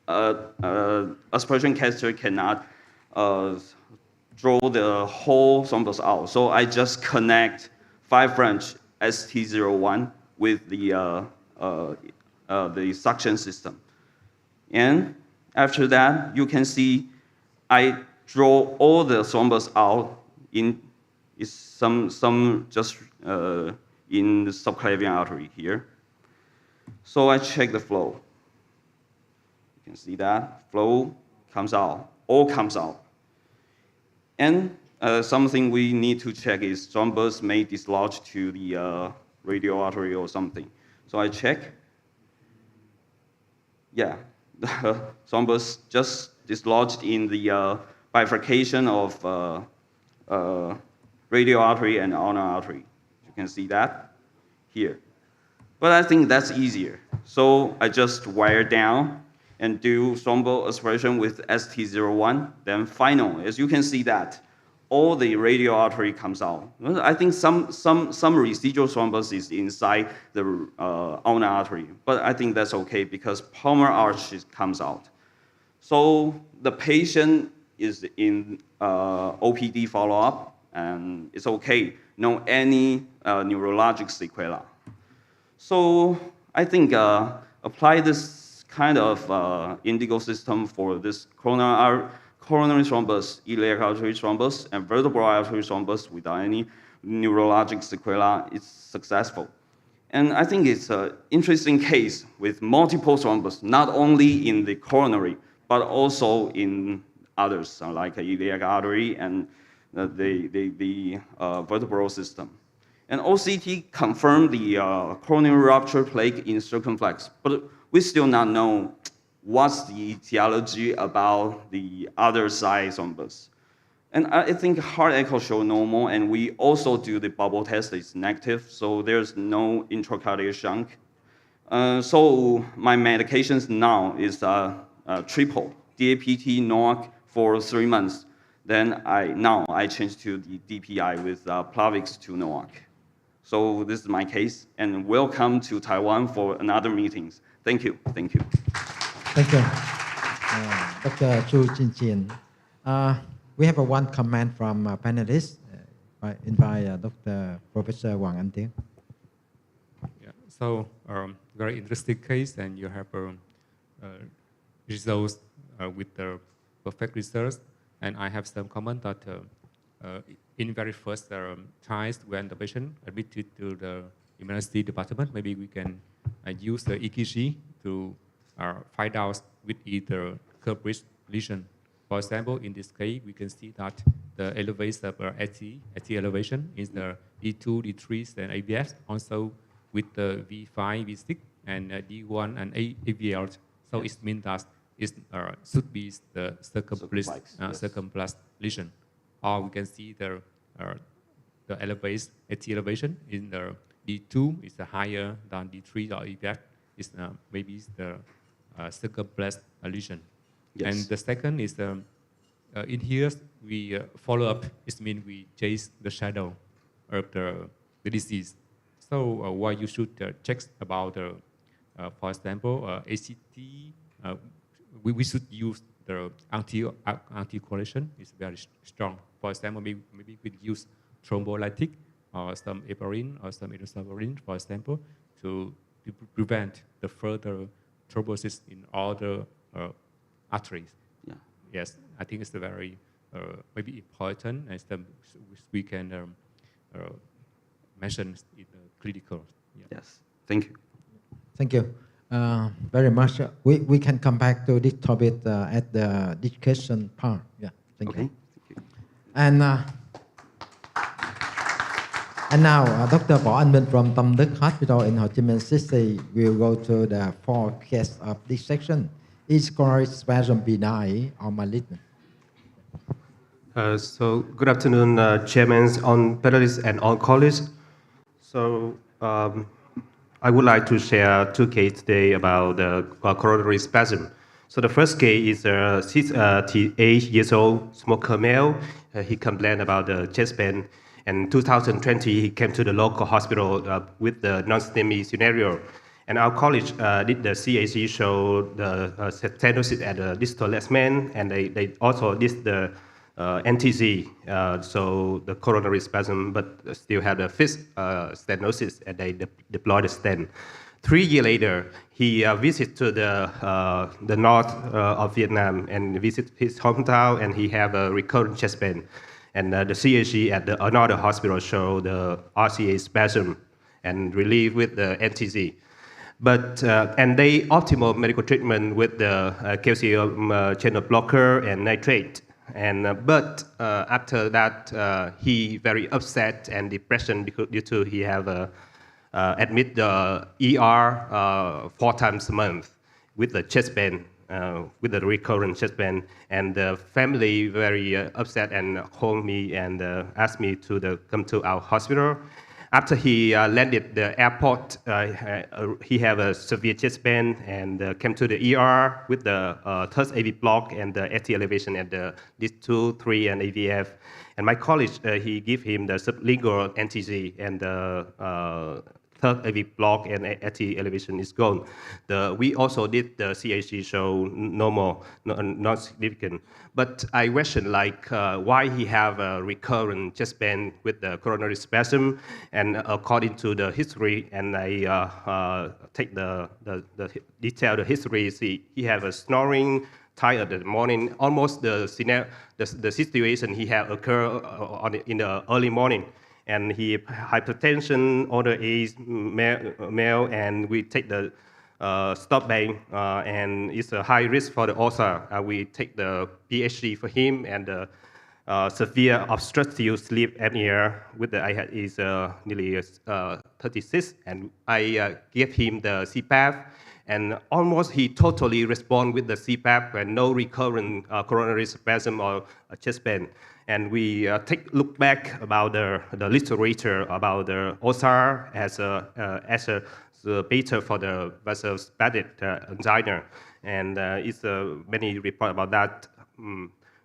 Speaker 10: aspiration catheter cannot draw the whole thrombus out. So I just connect 5-branch ST01 with the suction system. And after that, you can see I draw all the thrombus out in some just in the subclavian artery here. So I check the flow. You can see that flow comes out, all comes out. And something we need to check is thrombus may dislodge to the radial artery or something. So I check. Yeah, the thrombus just dislodged in the bifurcation of radial artery and ulnar artery. You can see that here. But I think that's easier. So I just wire down and do thromboaspiration with ST01. Then final, as you can see that, all the radial artery comes out. I think some residual thrombus is inside the ulnar artery, but I think that's okay because palmar arch comes out. So the patient is in OPD follow-up, and it's okay, no any neurologic sequela. So I think apply this kind of indigo system for this coronary thrombus, iliac artery thrombus, and vertebral artery thrombus without any neurologic sequela is successful. And I think it's an interesting case with multiple thrombus, not only in the coronary, but also in others, like iliac artery and the vertebral system. And OCT confirmed the coronary rupture plaque in circumflex, but we still not know what's the etiology about the other side thrombus. And I think heart echo show normal, and we also do the bubble test, it's negative, so there's no intracardiac shunt. So my medications now is triple, DAPT, NOAC for 3 months. Then now I change to the DPI with Plavix to NOAC. So this is my case, and welcome to Taiwan for another meetings. Thank you, thank you.
Speaker 1: Thank you, Dr. Chu Chin. We have one comment from panelists. I invite Dr. Professor Wang An-Tien.
Speaker 11: Yeah, so very interesting case, and you have results with the perfect research. And I have some comment that in very first times when the patient admitted to the emergency department, maybe we can use the EKG to find out with either curve bridge lesion. For example, in this case, we can see that the elevation of ST elevation is the D2, D3, and ABS, also with the V5, V6, and D1 and AVL. So it means that it should be the circumflex lesion. Or we can see the elevation, ST elevation in the D2 is higher than D3 or ABS. It's maybe the circumflex lesion. Yes. And the second is in here we follow up. It means we chase the shadow of the disease. So what you should check about, for example, ACT. We should use the anticoagulation. It's very strong. For example, maybe we use thrombolytic or some heparin or some inosavarin, for example, to prevent the further thrombosis in all the arteries. Yeah. Yes, I think it's very maybe important, and we can mention in the clinical. Yeah.
Speaker 10: Yes, thank you.
Speaker 1: Thank you very much. We can come back to this topic at the discussion part. Yeah, thank you. Thank you. And now Dr. Võ Anh Minh from Tâm Đức Hospital in Ho Chi Minh City will go to the forecast of this section. Is coronary spasm benign or malignant?
Speaker 12: So good afternoon, chairmen, panelists, and all colleagues. So I would like to share two cases today about coronary spasm. So the first case is a 68 years old smoker male. He complained about the chest pain. And in 2020, he came to the local hospital with the non-STEMI scenario. And our college did the CAC, show the stenosis at the distal left main, and they also did the NTZ, so the coronary spasm, but still had a fifth stenosis, and they deployed the stent. 3 years later, he visited to the north of Vietnam and visit his hometown, and he have a recurrent chest pain. And the CAG at another hospital showed the RCA spasm and relief with the NTZ. But and they optimal medical treatment with the calcium channel blocker and nitrate. And after that, he very upset and depression because due to he have admit the ER 4 times a month with the chest pain, with the recurrent chest pain, and the family very upset and called me and asked me to come to our hospital. After he landed the airport, he had a severe chest pain and came to the ER with the third AV block and the ST elevation at the DIS2, 3, and AVF. And my colleague, he gave him the sublingual NTZ, and the third AV block and ST elevation is gone. We also did the CAC, show normal, not significant. But I question why he have a recurrent chest pain with the coronary spasm, and according to the history, and I take the detail, the history, he have a snoring, tired in the morning, almost the situation he had occur in the early morning. And he hypertension, older age, male, and we take the stop bank, and it's a high risk for the ulcer. We take the PhD for him, and the severe obstructive sleep apnea with the is nearly 36, and I gave him the CPAP, and almost he totally respond with the CPAP and no recurrent coronary spasm or chest pain. And we look back about the literature about the ulcer as a beta for the vasospastic angina, and it's many report about that.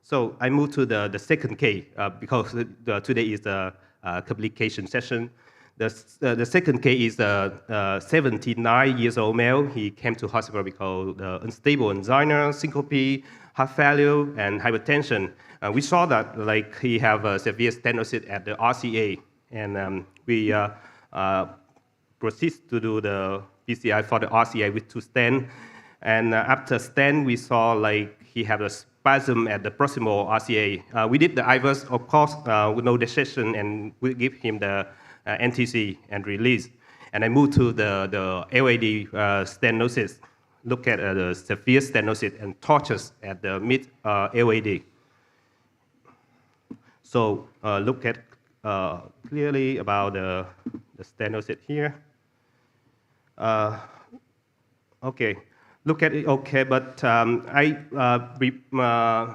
Speaker 12: So I move to the second case because today is the complication session. The second case is a 79 years old male. He came to hospital because the unstable angina, syncope, heart failure, and hypertension. We saw that he have a severe stenosis at the RCA, and we proceed to do the PCI for the RCA with 2 stents. And after stent, we saw he have a spasm at the proximal RCA. We did the IVUS, of course, with no decision, and we give him the NTC and release. And I moved to the LAD stenosis. Look at the severe stenosis and torches at the mid LAD. So look at clearly about the stenosis here. Okay, look at it okay, but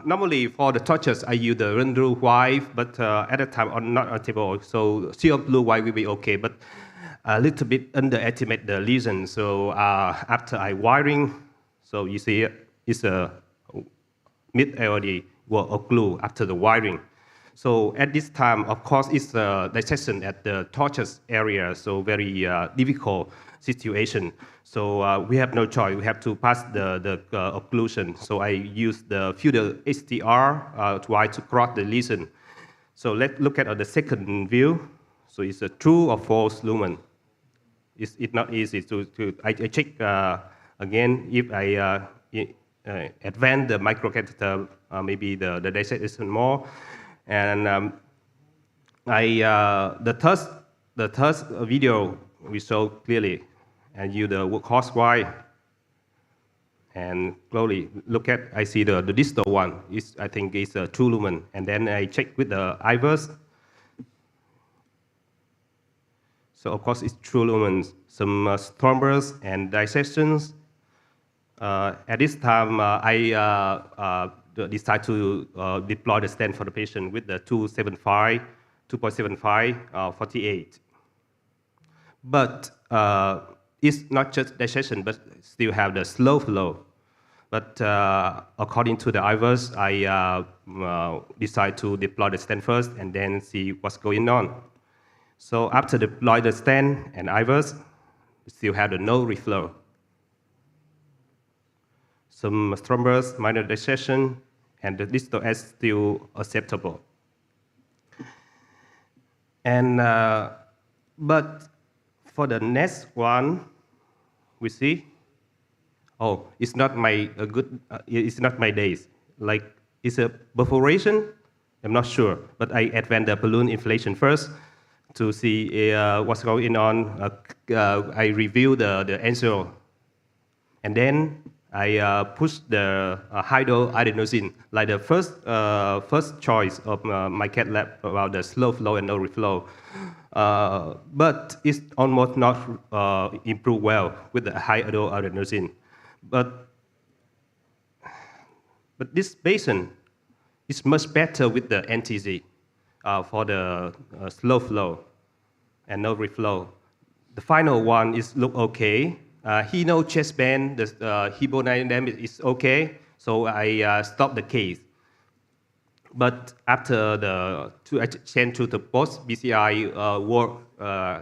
Speaker 12: normally for the torches, I use the Rendru white, but at the time I'm not able. So seal blue white will be okay, but a little bit underestimate the lesion. So after I wiring, so you see it's a mid LD will occlude after the wiring. So at this time, of course, it's a dissection at the torches area, so very difficult situation. So we have no choice. We have to pass the occlusion. So I use the feudal STR try to cross the lesion. So let's look at the second view. So it's a true or false lumen. It's not easy to I check again if I advance the microcatheter, maybe the dissection more. And the third video we show clearly, and you the workhorse Y, and slowly look at, I see the distal one, I think it's a true lumen, and then I check with the IVUS. So of course it's true lumens, some thrombus and dissections. At this time, I decide to deploy the stent for the patient with the 2.75, 48. But it's not just dissection, but still have the slow flow. But according to the IVERS, I decide to deploy the stent first and then see what's going on. So after deploy the stent and IVERS, we still have the no reflow. Some thrombus, minor dissection, and the distal S still acceptable. And but for the next one, we see, oh, it's not my it's not my days. Like it's a perforation. I'm not sure, but I advance the balloon inflation first to see what's going on. I review the answer, and then I push the hydroadenosine, like the first choice of my cath lab about the slow flow and no reflow. But it's almost not improved well with the hydroadenosine. But this patient is much better with the NTZ for the slow flow and no reflow. The final one is look okay. He knows chest band, the hemodynamic is okay, so I stopped the case. But after I change to the post BCI work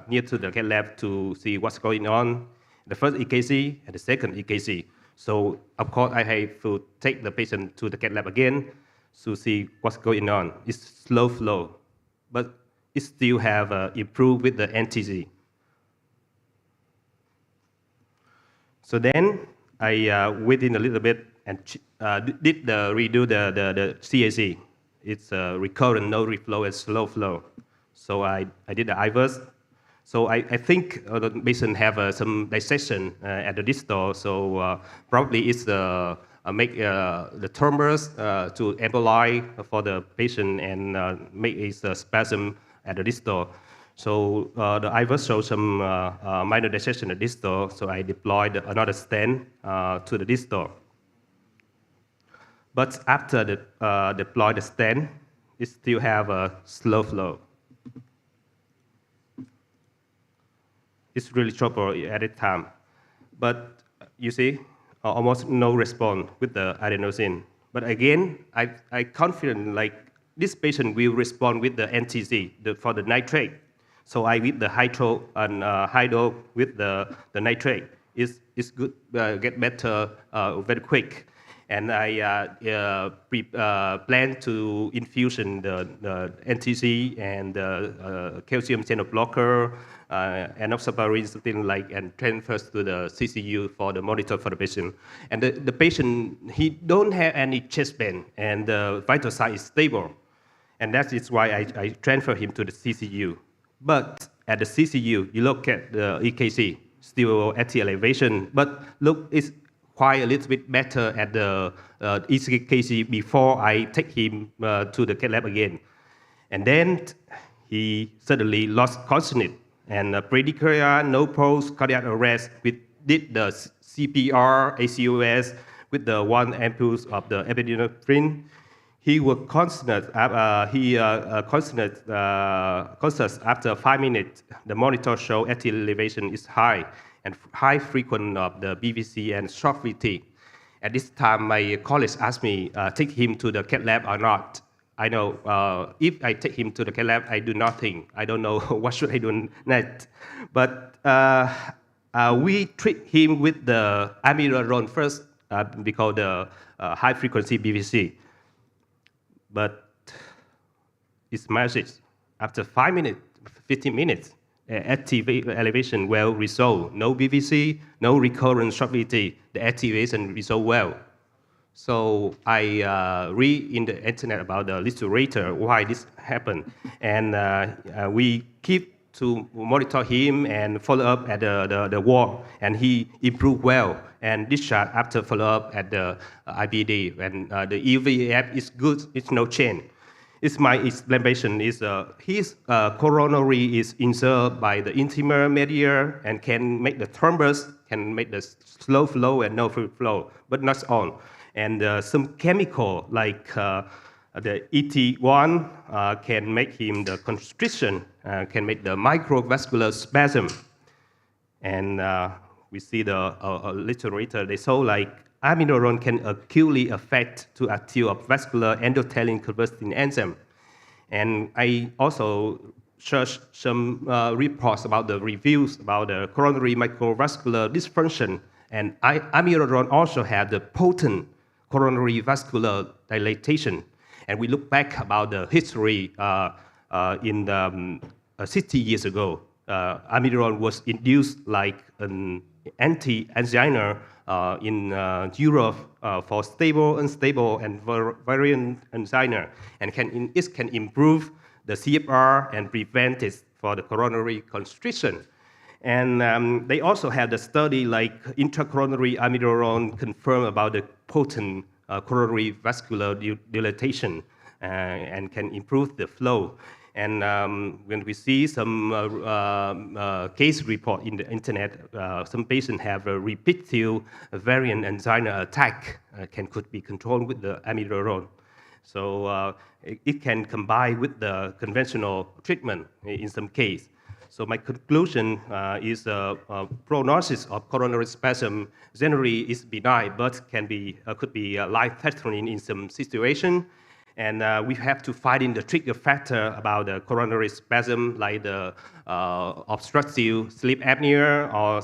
Speaker 12: near to the cath lab to see what's going on, the first EKG and the second EKG. So of course I have to take the patient to the cath lab again to see what's going on. It's slow flow, but it still have improved with the NTZ. So then I waited a little bit and did redo the CAC. It's recurrent no reflow and slow flow. So I did the IVERS. So I think the patient have some dissection at the distal. So probably it's make the thrombus to emboli for the patient and make it spasm at the distal. So the IVERS shows some minor dissection at the distal, so I deployed another stent to the distal. But after deploy the stent, it still have a slow flow. It's really trouble at that time. But you see, almost no response with the adenosine. But again, I confident like this patient will respond with the NTZ for the nitrate. So I with the hydro and hydro with the nitrate is good, get better very quick. And I plan to infusion the NTZ and the calcium channel blocker, enoxaparin, something like, and transfers to the CCU for the monitor for the patient. And the patient, he don't have any chest pain, and the vital sign is stable. And that is why I transfer him to the CCU. But at the CCU, you look at the EKG, still at the elevation, but look, it's quite a little bit better at the EKG before I take him to the cath lab again. And then he suddenly lost consciousness and bradycardia, no pulse, cardiac arrest. We did the CPR, ACOS with the 1 ampules of the epinephrine. He was constant. Constant after 5 minutes. The monitor show AT elevation is high and high frequency of the BVC and short VT. At this time, my colleagues asked me take him to the cath lab or not. I know if I take him to the cath lab, I do nothing. I don't know what should I do next. But we treat him with the amiodarone first because the high frequency BVC. But it's magic. After 5 minutes, 15 minutes, active elevation well resolved. No BVC, no recurrent short VT. The activation resolved well. So I read in the internet about the literature why this happened, and we keep to monitor him and follow up at the ward, and he improved well and discharged after follow up at the IBD. And the EVF is good, it's no change. It's my explanation is his coronary is inserted by the intimal media and can make the thrombus, can make the slow flow and no free flow, but not all. And some chemical like the ET1 can make him the constriction, can make the microvascular spasm. And we see the literature, they show like amiodarone can acutely affect to active of vascular endothelin converting enzyme. And I also searched some reports about the reviews about the coronary microvascular dysfunction. And amiodarone also had the potent coronary vascular dilatation. And we look back about the history in 60 years ago. Amiodarone was induced like an anti-angina in Europe for stable, unstable, and variant angina, and it can improve the CFR and prevent it for the coronary constriction. And they also had a study like intracoronary amiodarone confirm about the potent coronary vascular dilatation and can improve the flow. And when we see some case report in the internet, some patients have a repetitive variant angina attack could be controlled with the amiodarone. So it can combine with the conventional treatment in some case. So my conclusion is prognosis of coronary spasm generally is benign, but could be life-threatening in some situation. And we have to find in the trigger factor about the coronary spasm, like the obstructive sleep apnea or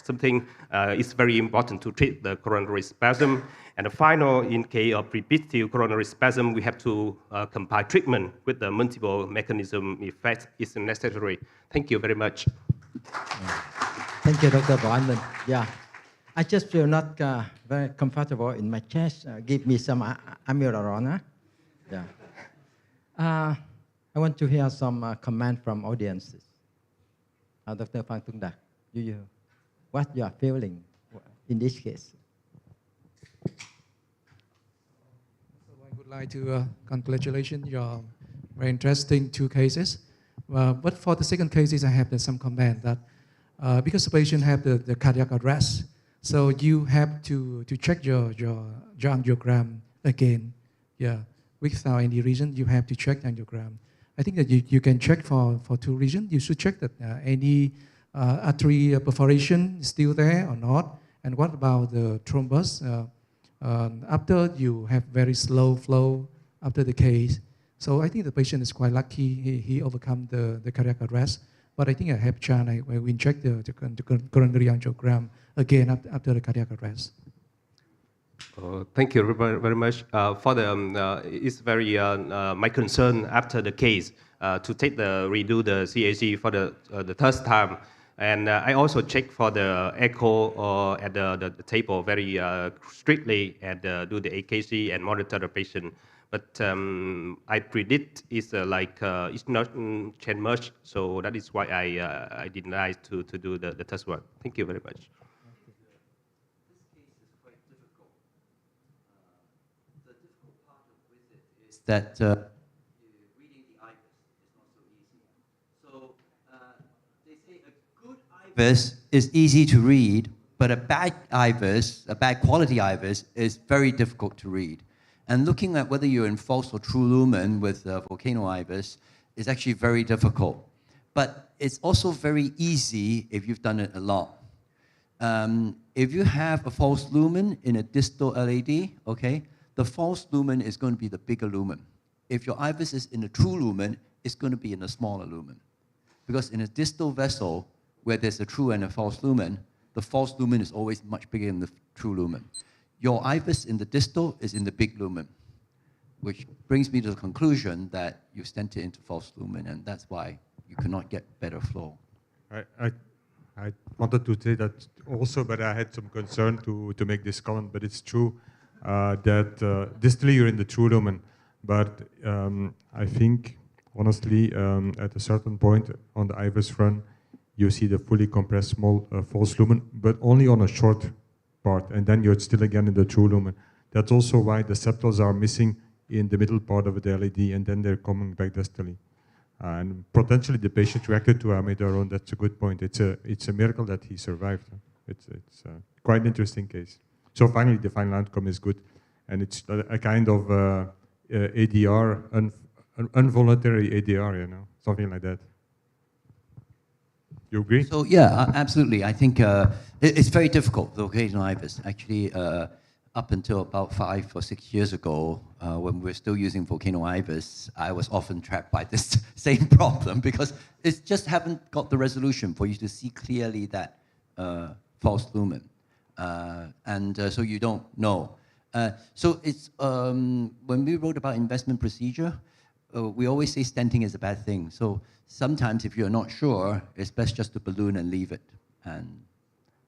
Speaker 12: something. It's very important to treat the coronary spasm. And the final, in case of repetitive coronary spasm, we have to combine treatment with the multiple mechanism effects is necessary. Thank you very much.
Speaker 1: Thank you, Dr. Boylan. Yeah, I just feel not very comfortable in my chest. Give me some amiodarone. Yeah. I want to hear some comment from audiences. Dr. Phan Tung Dak, what you are feeling in this case?
Speaker 4: So I would like to congratulate your very interesting two cases. But for the second cases, I have some comment that because the patient have the cardiac arrest, so you have to check your angiogram again. Yeah. Without any reason, you have to check angiogram. I think that you can check for two reasons. You should check that any artery perforation is still there or not. And what about the thrombus? After you have very slow flow after the case. So I think the patient is quite lucky. He overcome the cardiac arrest. But I think I have chance when we check the coronary angiogram again after the cardiac arrest.
Speaker 12: Thank you very much. It's very my concern after the case to redo the CAC for the third time, and I also check for the echo at the table very strictly and do the AKG and monitor the patient. But I predict it's it's not change much, so that is why I denied to do the test one. Thank you very much.
Speaker 3: That reading the IVUS is not so easy. So they say a good IVUS is easy to read, but a bad IVUS, a bad quality IVUS, is very difficult to read. And looking at whether you're in false or true lumen with volcano IVUS is actually very difficult. But it's also very easy if you've done it a lot. If you have a false lumen in a distal LAD, okay, the false lumen is going to be the bigger lumen. If your IVUS is in a true lumen, it's going to be in a smaller lumen. Because in a distal vessel, where there's a true and a false lumen, the false lumen is always much bigger than the true lumen. Your IVUS in the distal is in the big lumen, which brings me to the conclusion that you stented into false lumen, and that's why you cannot get better flow.
Speaker 7: I wanted to say that also, but I had some concern to make this comment, but it's true. That distally you're in the true lumen, but I think honestly at a certain point on the IVUS run you see the fully compressed small false lumen, but only on a short part, and then you're still again in the true lumen. That's also why the septals are missing in the middle part of the LAD, and then they're coming back distally. And potentially the patient reacted to amiodarone. That's a good point. It's a miracle that he survived. It's quite an interesting case. So finally, the final outcome is good, and it's a kind of ADR, involuntary ADR, something like that. You agree?
Speaker 3: So yeah, absolutely. I think it's very difficult with occasional IVUS. Actually, up until about 5 or 6 years ago, when we were still using volcano IVUS, I was often trapped by this same problem because it just haven't got the resolution for you to see clearly that false lumen. So you don't know. So it's when we wrote about investment procedure, we always say stenting is a bad thing. So sometimes if you're not sure, it's best just to balloon and leave it and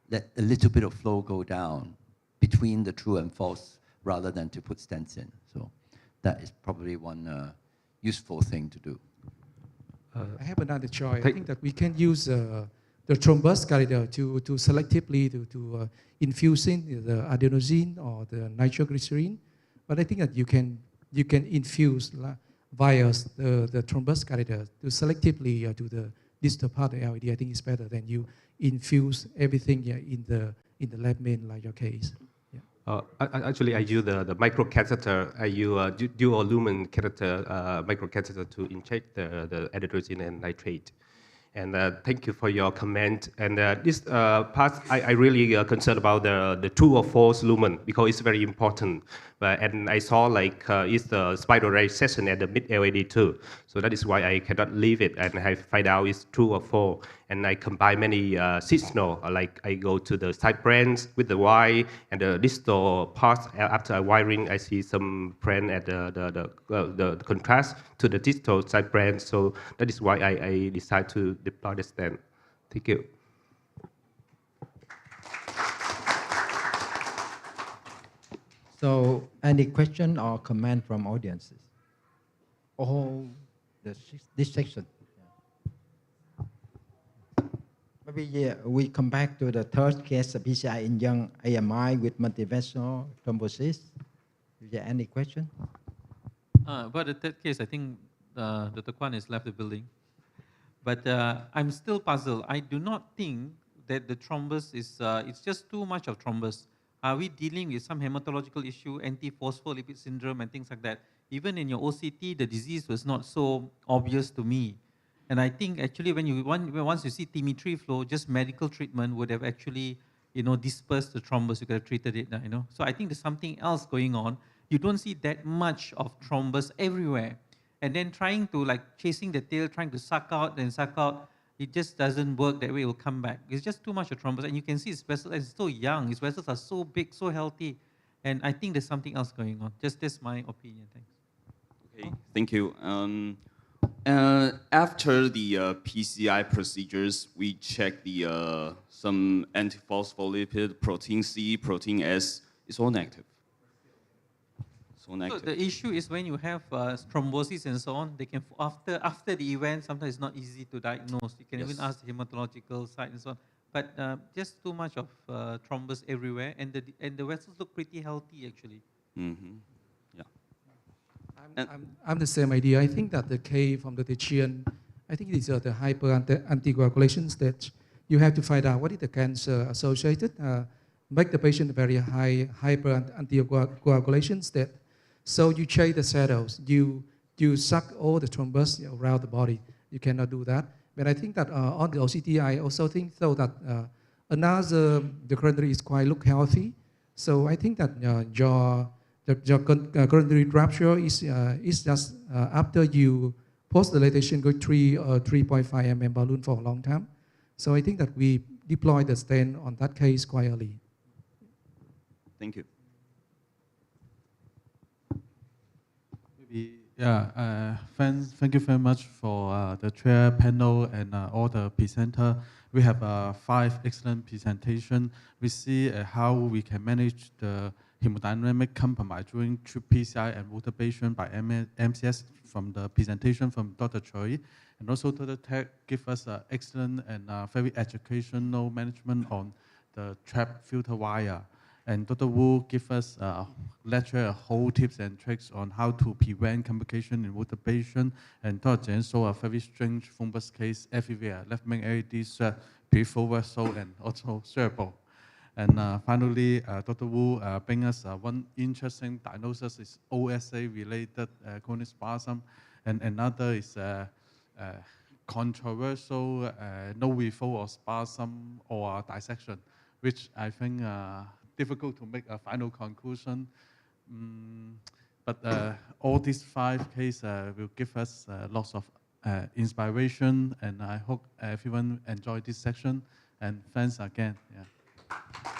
Speaker 3: let a little bit of flow go down between the true and false rather than to put stents in. So that is probably one useful thing to do.
Speaker 4: I have another choice. I think that we can use the thrombus catheter to selectively to infuse in the adenosine or the nitroglycerin. But I think that you can infuse via the thrombus catheter to selectively to the distal part of the LAD. I think it's better than you infuse everything in the left main, like your case. Yeah.
Speaker 12: Actually, I use the microcatheter. I use dual lumen catheter, microcatheter to inject the adenosine and nitrate. And thank you for your comment. And this part, I really concerned about the true or false lumen because it's very important. And I saw like it's the spiral recession at the mid LAD too. So that is why I cannot leave it and I find out it's true or false. And I combine many signals, like I go to the side branch with the Y and the distal parts. After wiring, I see some brand at the contrast to the distal side branch. So that is why I decide to deploy the stent. Thank you.
Speaker 1: So any question or comment from audiences? This section. Maybe we come back to the third case of PCI in young AMI with multivessel thrombosis. Is there any question?
Speaker 6: About the third case, I think Dr. Kwan has left the building. But I'm still puzzled. I do not think that the thrombus is, it's just too much of thrombus. Are we dealing with some hematological issue, antiphospholipid syndrome and things like that? Even in your OCT, the disease was not so obvious to me. And I think actually once you see TIMI3 flow, just medical treatment would have actually, dispersed the thrombus. You could have treated it, So I think there's something else going on. You don't see that much of thrombus everywhere. And then trying to chasing the tail, trying to suck out, it just doesn't work that way. It will come back. It's just too much of thrombus. And you can see his vessels, and it's so young. His vessels are so big, so healthy. And I think there's something else going on. That's my opinion. Thanks.
Speaker 10: Okay, thank you. After the PCI procedures, we check the some antiphospholipid, protein C, protein S. It's all negative. So
Speaker 6: the issue is when you have thrombosis and so on, they can after the event, sometimes it's not easy to diagnose. You can even ask the hematological side and so on. But just too much of thrombus everywhere, and the vessels look pretty healthy actually.
Speaker 10: Mm-hmm. Yeah.
Speaker 4: I'm the same idea. I think that the K from the Tichian, I think it's the hyper anticoagulation stage. You have to find out what is the cancer associated. Make the patient very high hyper anticoagulation state. So you change the shadows. You suck all the thrombus around the body. You cannot do that. But I think that on the OCT, I also think so that another the coronary is quite look healthy. So I think that your coronary rupture is just after you post dilatation go 3.5 mm balloon for a long time. So I think that we deploy the stent on that case quite early.
Speaker 10: Thank you.
Speaker 5: Thank you very much for the chair panel and all the presenter. We have 5 excellent presentations. We see how we can manage the hemodynamic compromise during PCI and rotobation by MCS from the presentation from Dr. Choi. And also Dr. Tech give us excellent and very educational management on the trap filter wire. And Dr. Wu give us lecture whole tips and tricks on how to prevent complication in rotobation. And Dr. Jen saw a very strange thrombus case everywhere, left main LAD, sweat, peripheral vessel, and also cerebral. And finally, Dr. Wu bring us one interesting diagnosis is OSA-related coronary spasm, and another is controversial no refill or spasm or dissection, which I think difficult to make a final conclusion. But all these 5 cases will give us lots of inspiration, and I hope everyone enjoyed this section. And thanks again. Yeah.